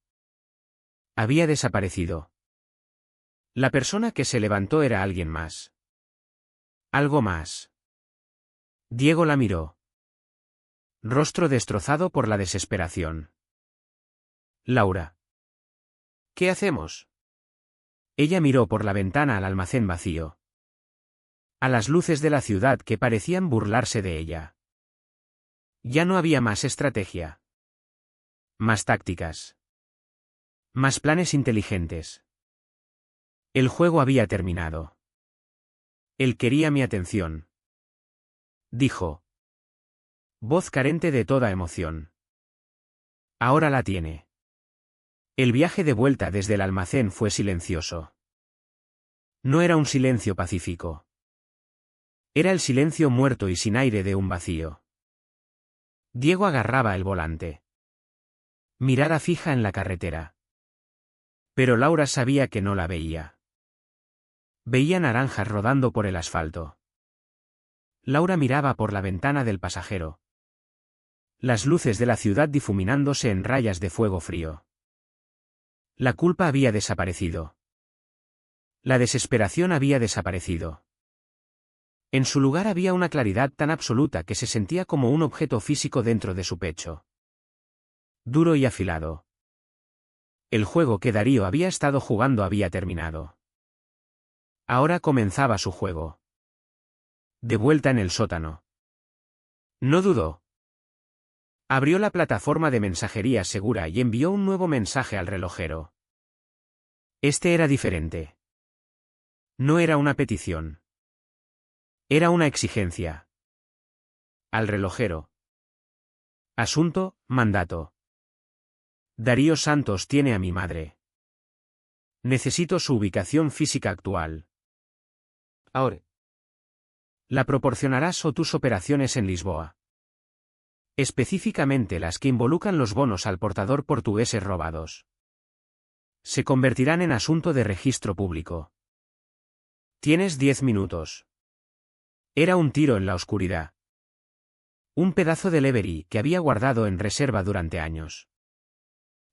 Había desaparecido. La persona que se levantó era alguien más. Algo más. Diego la miró. Rostro destrozado por la desesperación. Laura. ¿Qué hacemos? Ella miró por la ventana al almacén vacío. A las luces de la ciudad que parecían burlarse de ella. Ya no había más estrategia. Más tácticas. Más planes inteligentes. El juego había terminado. Él quería mi atención. Dijo. Voz carente de toda emoción. Ahora la tiene. El viaje de vuelta desde el almacén fue silencioso. No era un silencio pacífico. Era el silencio muerto y sin aire de un vacío. Diego agarraba el volante. Mirada fija en la carretera. Pero Laura sabía que no la veía. Veía naranjas rodando por el asfalto. Laura miraba por la ventana del pasajero. Las luces de la ciudad difuminándose en rayas de fuego frío. La culpa había desaparecido. La desesperación había desaparecido. En su lugar había una claridad tan absoluta que se sentía como un objeto físico dentro de su pecho. Duro y afilado. El juego que Darío había estado jugando había terminado. Ahora comenzaba su juego. De vuelta en el sótano. No dudó. Abrió la plataforma de mensajería segura y envió un nuevo mensaje al relojero. Este era diferente. No era una petición. Era una exigencia. Al relojero. Asunto, mandato. Darío Santos tiene a mi madre. Necesito su ubicación física actual. Ahora. La proporcionarás o tus operaciones en Lisboa. Específicamente las que involucran los bonos al portador portugueses robados. Se convertirán en asunto de registro público. Tienes 10 minutos. Era un tiro en la oscuridad. Un pedazo de Levery que había guardado en reserva durante años.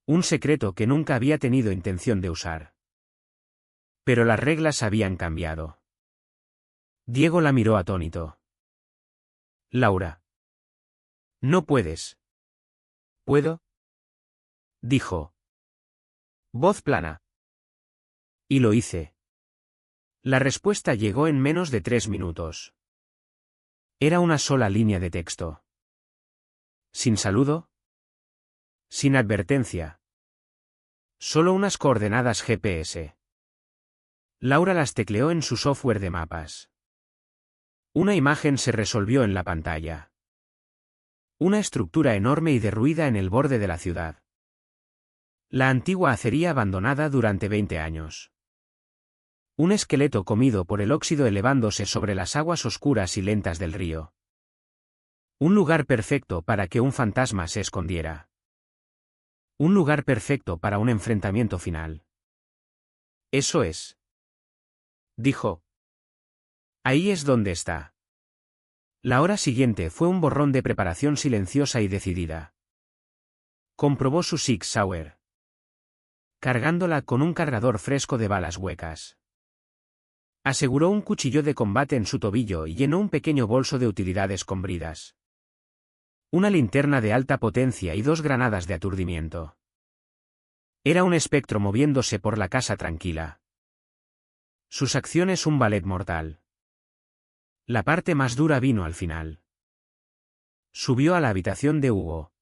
Un secreto que nunca había tenido intención de usar. Pero las reglas habían cambiado. Diego la miró atónito. Laura. No puedes. ¿Puedo? Dijo. Voz plana. Y lo hice. La respuesta llegó en menos de 3 minutos. Era una sola línea de texto. Sin saludo. Sin advertencia. Solo unas coordenadas GPS. Laura las tecleó en su software de mapas. Una imagen se resolvió en la pantalla. Una estructura enorme y derruida en el borde de la ciudad. La antigua acería abandonada durante 20 años. Un esqueleto comido por el óxido elevándose sobre las aguas oscuras y lentas del río. Un lugar perfecto para que un fantasma se escondiera. Un lugar perfecto para un enfrentamiento final. Eso es. Dijo. Ahí es donde está. La hora siguiente fue un borrón de preparación silenciosa y decidida. Comprobó su Sig Sauer. Cargándola con un cargador fresco de balas huecas. Aseguró un cuchillo de combate en su tobillo y llenó un pequeño bolso de utilidades con bridas. Una linterna de alta potencia y 2 granadas de aturdimiento. Era un espectro moviéndose por la casa tranquila. Sus acciones un ballet mortal. La parte más dura vino al final. Subió a la habitación de Hugo.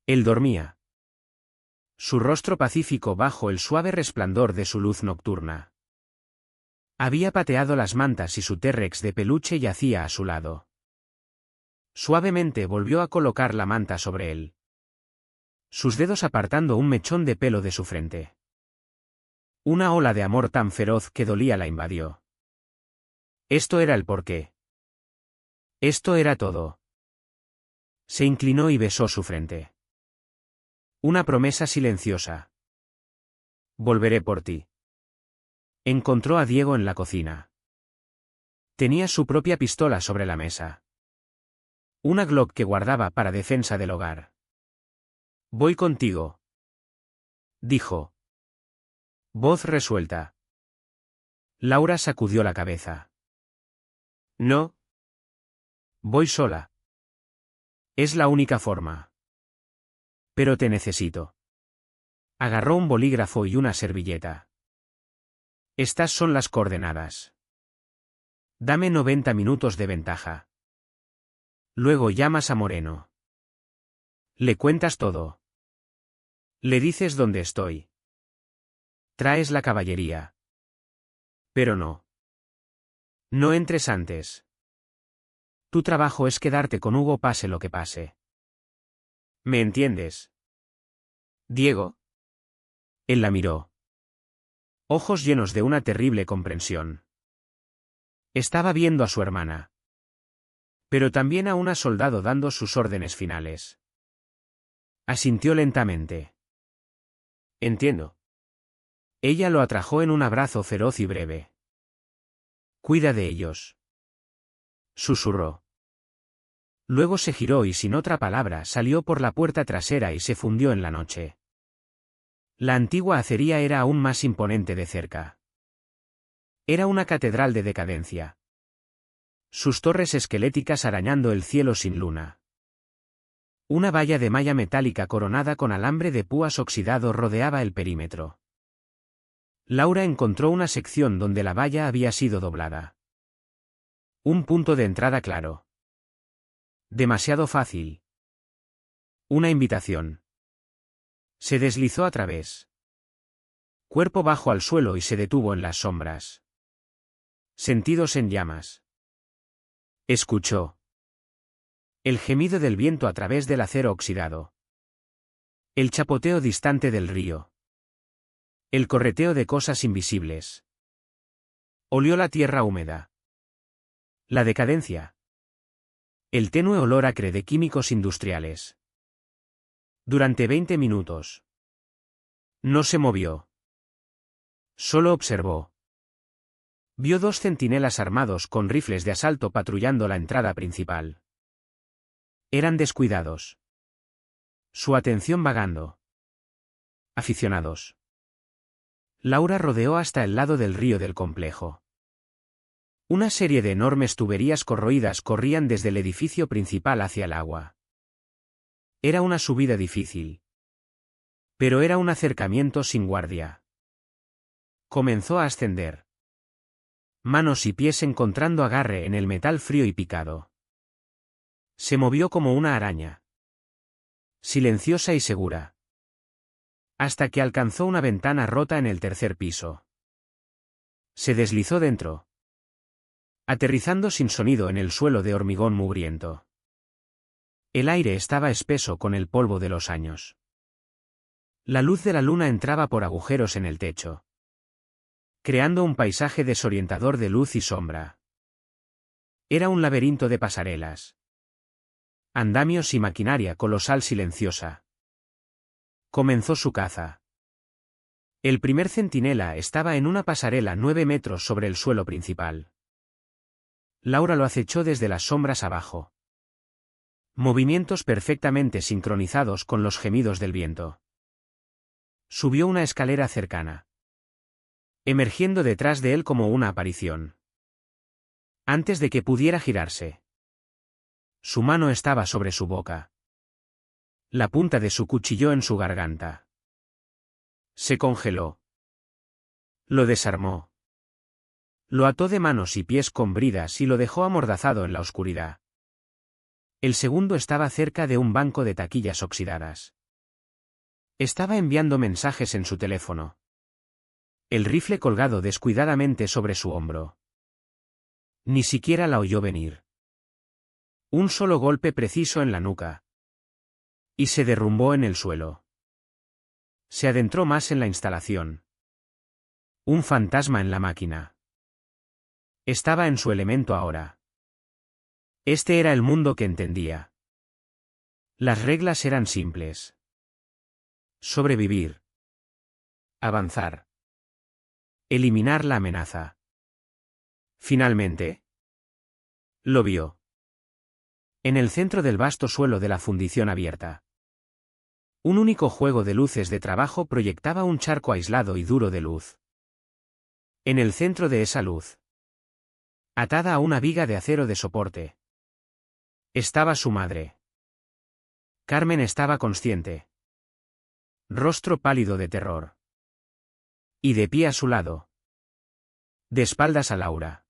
Él dormía. Su rostro pacífico bajo el suave resplandor de su luz nocturna. Había pateado las mantas y su T-Rex de peluche yacía a su lado. Suavemente volvió a colocar la manta sobre él. Sus dedos apartando un mechón de pelo de su frente. Una ola de amor tan feroz que dolía la invadió. Esto era el porqué. Esto era todo. Se inclinó y besó su frente. Una promesa silenciosa. Volveré por ti. Encontró a Diego en la cocina. Tenía su propia pistola sobre la mesa. Una Glock que guardaba para defensa del hogar. Voy contigo. Dijo. Voz resuelta. Laura sacudió la cabeza. No. Voy sola. Es la única forma. Pero te necesito. Agarró un bolígrafo y una servilleta. Estas son las coordenadas. Dame 90 minutos de ventaja. Luego llamas a Moreno. Le cuentas todo. Le dices dónde estoy. Traes la caballería. Pero no. No entres antes. Tu trabajo es quedarte con Hugo pase lo que pase. ¿Me entiendes? Diego. Él la miró. Ojos llenos de una terrible comprensión. Estaba viendo a su hermana. Pero también a una soldado dando sus órdenes finales. Asintió lentamente. Entiendo. Ella lo atrajo en un abrazo feroz y breve. Cuida de ellos. Susurró. Luego se giró y sin otra palabra salió por la puerta trasera y se fundió en la noche. La antigua acería era aún más imponente de cerca. Era una catedral de decadencia. Sus torres esqueléticas arañando el cielo sin luna. Una valla de malla metálica coronada con alambre de púas oxidado rodeaba el perímetro. Laura encontró una sección donde la valla había sido doblada. Un punto de entrada claro. Demasiado fácil. Una invitación. Se deslizó a través. Cuerpo bajo al suelo y se detuvo en las sombras. Sentidos en llamas. Escuchó. El gemido del viento a través del acero oxidado. El chapoteo distante del río. El correteo de cosas invisibles. Olió la tierra húmeda. La decadencia. El tenue olor acre de químicos industriales. Durante 20 minutos. No se movió. Solo observó. Vio 2 centinelas armados con rifles de asalto patrullando la entrada principal. Eran descuidados. Su atención vagando. Aficionados. Laura rodeó hasta el lado del río del complejo. Una serie de enormes tuberías corroídas corrían desde el edificio principal hacia el agua. Era una subida difícil. Pero era un acercamiento sin guardia. Comenzó a ascender. Manos y pies encontrando agarre en el metal frío y picado. Se movió como una araña. Silenciosa y segura. Hasta que alcanzó una ventana rota en el 3er piso. Se deslizó dentro. Aterrizando sin sonido en el suelo de hormigón mugriento. El aire estaba espeso con el polvo de los años. La luz de la luna entraba por agujeros en el techo. Creando un paisaje desorientador de luz y sombra. Era un laberinto de pasarelas. Andamios y maquinaria colosal silenciosa. Comenzó su caza. El primer centinela estaba en una pasarela 9 metros sobre el suelo principal. Laura lo acechó desde las sombras abajo. Movimientos perfectamente sincronizados con los gemidos del viento. Subió una escalera cercana. Emergiendo detrás de él como una aparición. Antes de que pudiera girarse. Su mano estaba sobre su boca. La punta de su cuchillo en su garganta. Se congeló. Lo desarmó. Lo ató de manos y pies con bridas y lo dejó amordazado en la oscuridad. El segundo estaba cerca de un banco de taquillas oxidadas. Estaba enviando mensajes en su teléfono. El rifle colgado descuidadamente sobre su hombro. Ni siquiera la oyó venir. Un solo golpe preciso en la nuca. Y se derrumbó en el suelo. Se adentró más en la instalación. Un fantasma en la máquina. Estaba en su elemento ahora. Este era el mundo que entendía. Las reglas eran simples. Sobrevivir. Avanzar. Eliminar la amenaza. Finalmente. Lo vio. En el centro del vasto suelo de la fundición abierta. Un único juego de luces de trabajo proyectaba un charco aislado y duro de luz. En el centro de esa luz. Atada a una viga de acero de soporte. Estaba su madre. Carmen estaba consciente. Rostro pálido de terror. Y de pie a su lado. De espaldas a Laura.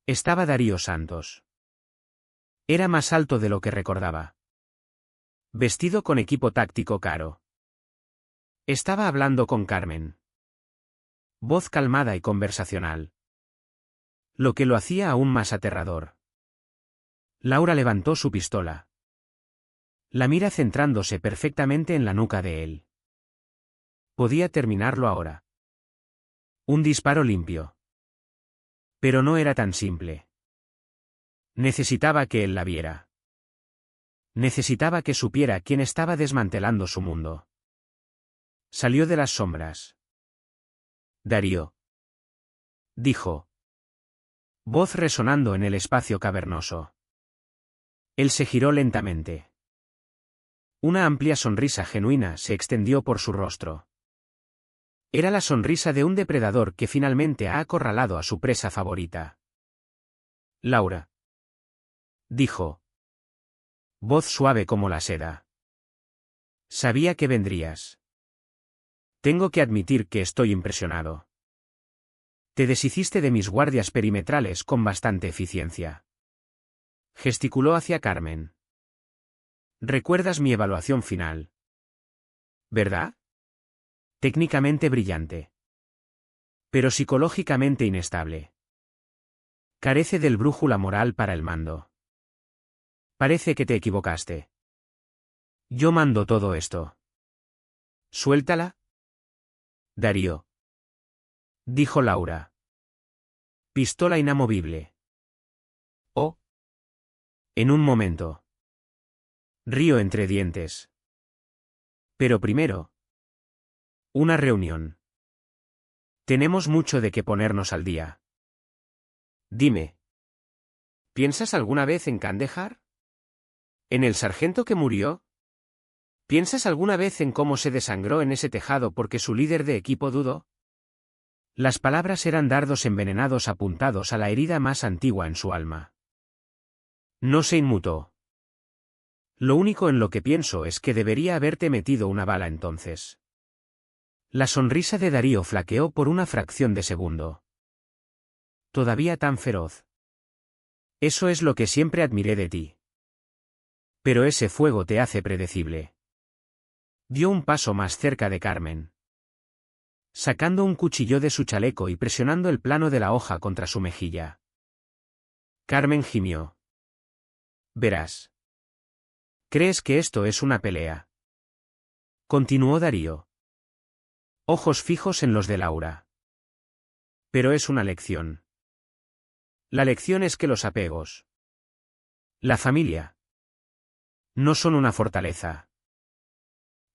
Estaba Darío Santos. Era más alto de lo que recordaba. Vestido con equipo táctico caro. Estaba hablando con Carmen. Voz calmada y conversacional. Lo que lo hacía aún más aterrador. Laura levantó su pistola. La mira centrándose perfectamente en la nuca de él. Podía terminarlo ahora. Un disparo limpio. Pero no era tan simple. Necesitaba que él la viera. Necesitaba que supiera quién estaba desmantelando su mundo. Salió de las sombras. Darío. Dijo. Voz resonando en el espacio cavernoso. Él se giró lentamente. Una amplia sonrisa genuina se extendió por su rostro. Era la sonrisa de un depredador que finalmente ha acorralado a su presa favorita. Laura. Dijo. Voz suave como la seda. Sabía que vendrías. Tengo que admitir que estoy impresionado. Te deshiciste de mis guardias perimetrales con bastante eficiencia. Gesticuló hacia Carmen. ¿Recuerdas mi evaluación final? ¿Verdad? Técnicamente brillante. Pero psicológicamente inestable. Carece del brújula moral para el mando. Parece que te equivocaste. Yo mando todo esto. Suéltala. Darío. Dijo Laura. Pistola inamovible. Oh. En un momento. Río entre dientes. Pero primero. Una reunión. Tenemos mucho de qué ponernos al día. Dime. ¿Piensas alguna vez en Kandahar? ¿En el sargento que murió? ¿Piensas alguna vez en cómo se desangró en ese tejado porque su líder de equipo dudó? Las palabras eran dardos envenenados apuntados a la herida más antigua en su alma. No se inmutó. Lo único en lo que pienso es que debería haberte metido una bala entonces. La sonrisa de Darío flaqueó por una fracción de segundo. Todavía tan feroz. Eso es lo que siempre admiré de ti. Pero ese fuego te hace predecible. Dio un paso más cerca de Carmen. Sacando un cuchillo de su chaleco y presionando el plano de la hoja contra su mejilla. Carmen gimió. Verás. ¿Crees que esto es una pelea? Continuó Darío. Ojos fijos en los de Laura. Pero es una lección. La lección es que los apegos. La familia. No son una fortaleza.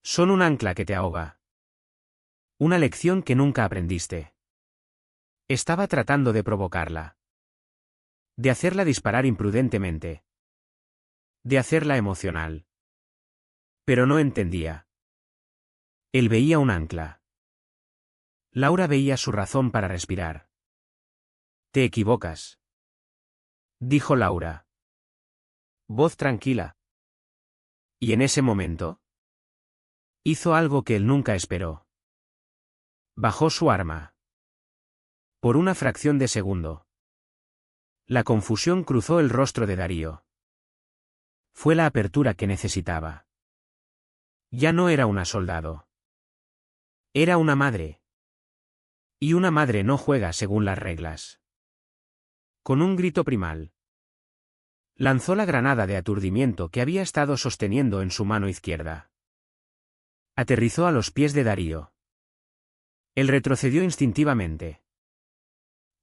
Son un ancla que te ahoga. Una lección que nunca aprendiste. Estaba tratando de provocarla. De hacerla disparar imprudentemente. De hacerla emocional. Pero no entendía. Él veía un ancla. Laura veía su razón para respirar. Te equivocas. Dijo Laura. Voz tranquila. Y en ese momento. Hizo algo que él nunca esperó. Bajó su arma. Por una fracción de segundo. La confusión cruzó el rostro de Darío. Fue la apertura que necesitaba. Ya no era una soldado. Era una madre. Y una madre no juega según las reglas. Con un grito primal. Lanzó la granada de aturdimiento que había estado sosteniendo en su mano izquierda. Aterrizó a los pies de Darío. Él retrocedió instintivamente.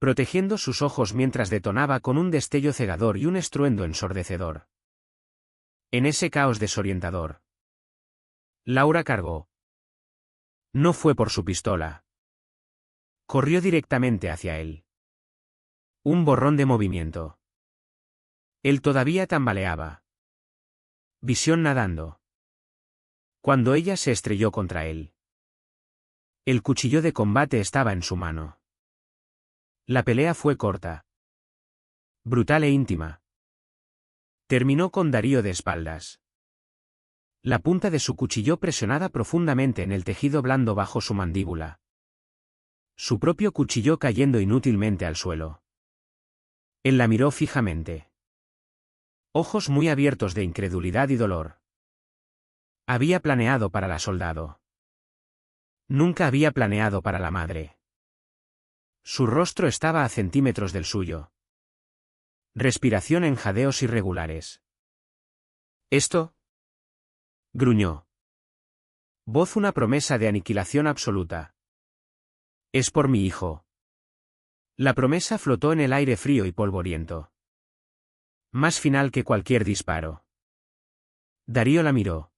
Protegiendo sus ojos mientras detonaba con un destello cegador y un estruendo ensordecedor. En ese caos desorientador. Laura cargó. No fue por su pistola. Corrió directamente hacia él. Un borrón de movimiento. Él todavía tambaleaba. Visión nadando. Cuando ella se estrelló contra él. El cuchillo de combate estaba en su mano. La pelea fue corta. Brutal e íntima. Terminó con Darío de espaldas. La punta de su cuchillo presionada profundamente en el tejido blando bajo su mandíbula. Su propio cuchillo cayendo inútilmente al suelo. Él la miró fijamente. Ojos muy abiertos de incredulidad y dolor. Había planeado para la soldado. Nunca había planeado para la madre. Su rostro estaba a centímetros del suyo. Respiración en jadeos irregulares. ¿Esto? Gruñó. Voz una promesa de aniquilación absoluta. Es por mi hijo. La promesa flotó en el aire frío y polvoriento. Más final que cualquier disparo. Darío la miró.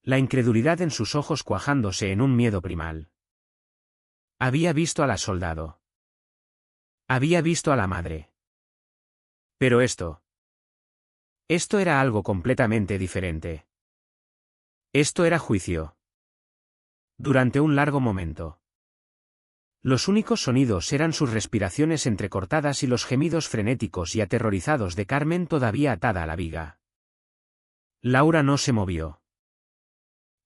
La incredulidad en sus ojos cuajándose en un miedo primal. Había visto a la soldado. Había visto a la madre. Pero esto era algo completamente diferente. Esto era juicio. Durante un largo momento. Los únicos sonidos eran sus respiraciones entrecortadas y los gemidos frenéticos y aterrorizados de Carmen todavía atada a la viga. Laura no se movió.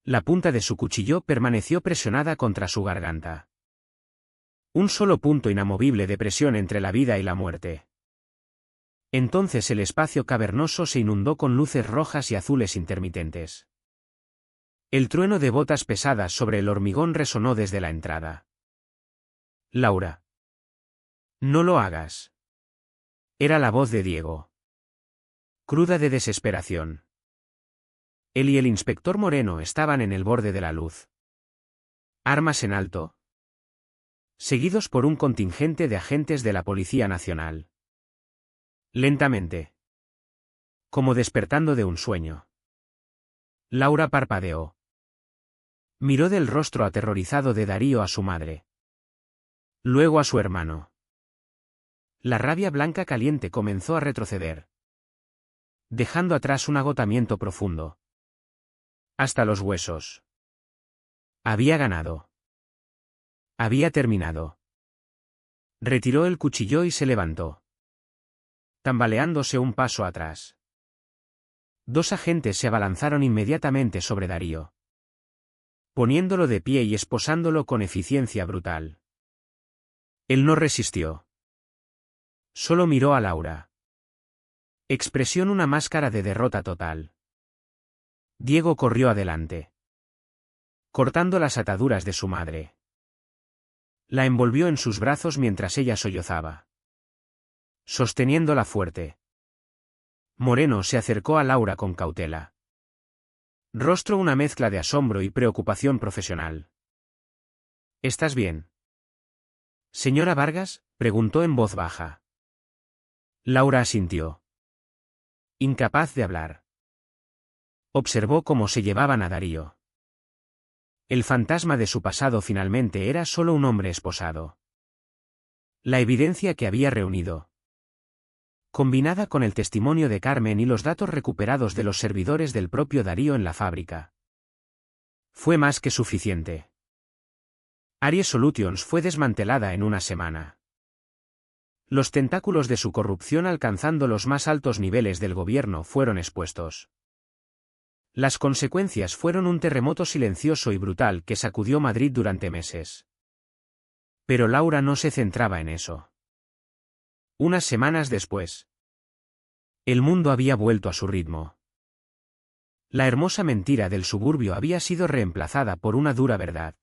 La punta de su cuchillo permaneció presionada contra su garganta. Un solo punto inamovible de presión entre la vida y la muerte. Entonces el espacio cavernoso se inundó con luces rojas y azules intermitentes. El trueno de botas pesadas sobre el hormigón resonó desde la entrada. Laura. No lo hagas. Era la voz de Diego. Cruda de desesperación. Él y el inspector Moreno estaban en el borde de la luz. Armas en alto. Seguidos por un contingente de agentes de la Policía Nacional. Lentamente. Como despertando de un sueño. Laura parpadeó. Miró del rostro aterrorizado de Darío a su madre. Luego a su hermano. La rabia blanca caliente comenzó a retroceder. Dejando atrás un agotamiento profundo. Hasta los huesos. Había ganado. Había terminado. Retiró el cuchillo y se levantó. Tambaleándose un paso atrás. Dos agentes se abalanzaron inmediatamente sobre Darío. Poniéndolo de pie y esposándolo con eficiencia brutal. Él no resistió. Solo miró a Laura. Expresión una máscara de derrota total. Diego corrió adelante. Cortando las ataduras de su madre. La envolvió en sus brazos mientras ella sollozaba. Sosteniéndola fuerte. Moreno se acercó a Laura con cautela. Rostro una mezcla de asombro y preocupación profesional. ¿Estás bien? Señora Vargas, preguntó en voz baja. Laura asintió. Incapaz de hablar. Observó cómo se llevaban a Darío. El fantasma de su pasado finalmente era solo un hombre esposado. La evidencia que había reunido, combinada con el testimonio de Carmen y los datos recuperados de los servidores del propio Darío en la fábrica, fue más que suficiente. Aries Solutions fue desmantelada en una semana. Los tentáculos de su corrupción alcanzando los más altos niveles del gobierno fueron expuestos. Las consecuencias fueron un terremoto silencioso y brutal que sacudió Madrid durante meses. Pero Laura no se centraba en eso. Unas semanas después, el mundo había vuelto a su ritmo. La hermosa mentira del suburbio había sido reemplazada por una dura verdad.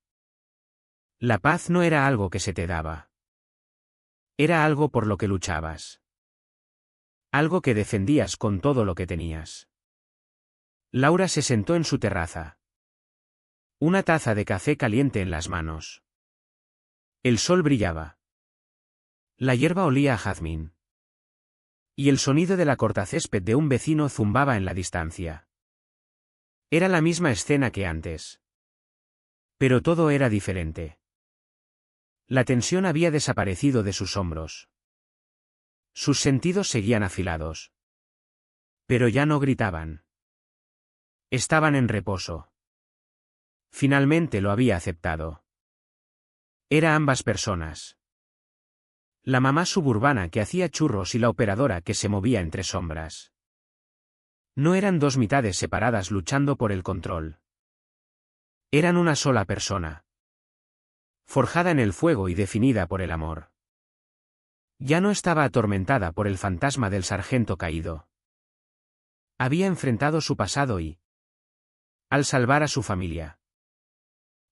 La paz no era algo que se te daba. Era algo por lo que luchabas. Algo que defendías con todo lo que tenías. Laura se sentó en su terraza. Una taza de café caliente en las manos. El sol brillaba. La hierba olía a jazmín. Y el sonido de la cortacésped de un vecino zumbaba en la distancia. Era la misma escena que antes. Pero todo era diferente. La tensión había desaparecido de sus hombros. Sus sentidos seguían afilados. Pero ya no gritaban. Estaban en reposo. Finalmente lo había aceptado. Era ambas personas. La mamá suburbana que hacía churros y la operadora que se movía entre sombras. No eran dos mitades separadas luchando por el control. Eran una sola persona. Forjada en el fuego y definida por el amor. Ya no estaba atormentada por el fantasma del sargento caído. Había enfrentado su pasado y, al salvar a su familia,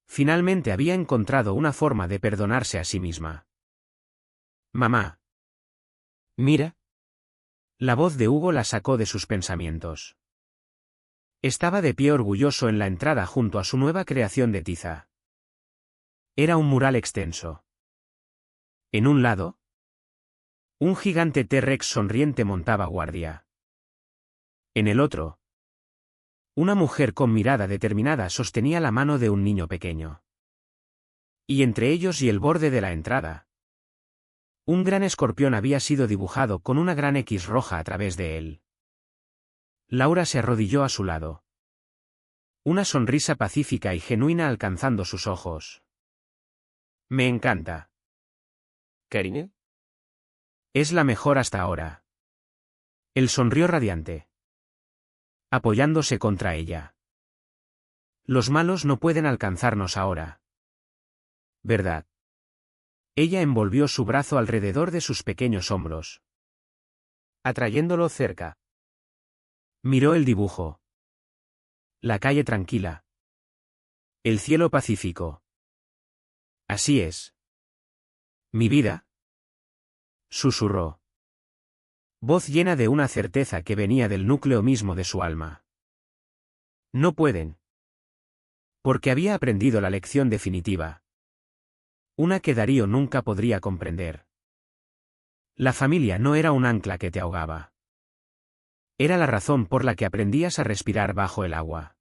finalmente había encontrado una forma de perdonarse a sí misma. Mamá. Mira. La voz de Hugo la sacó de sus pensamientos. Estaba de pie orgulloso en la entrada junto a su nueva creación de tiza. Era un mural extenso. En un lado, un gigante T-Rex sonriente montaba guardia. En el otro, una mujer con mirada determinada sostenía la mano de un niño pequeño. Y entre ellos y el borde de la entrada, un gran escorpión había sido dibujado con una gran X roja a través de él. Laura se arrodilló a su lado. Una sonrisa pacífica y genuina alcanzando sus ojos. Me encanta. Karine. Es la mejor hasta ahora. Él sonrió radiante, apoyándose contra ella. Los malos no pueden alcanzarnos ahora. ¿Verdad? Ella envolvió su brazo alrededor de sus pequeños hombros, atrayéndolo cerca. Miró el dibujo. La calle tranquila. El cielo pacífico. Así es. Mi vida. Susurró. Voz llena de una certeza que venía del núcleo mismo de su alma. No pueden. Porque había aprendido la lección definitiva. Una que Darío nunca podría comprender. La familia no era un ancla que te ahogaba. Era la razón por la que aprendías a respirar bajo el agua.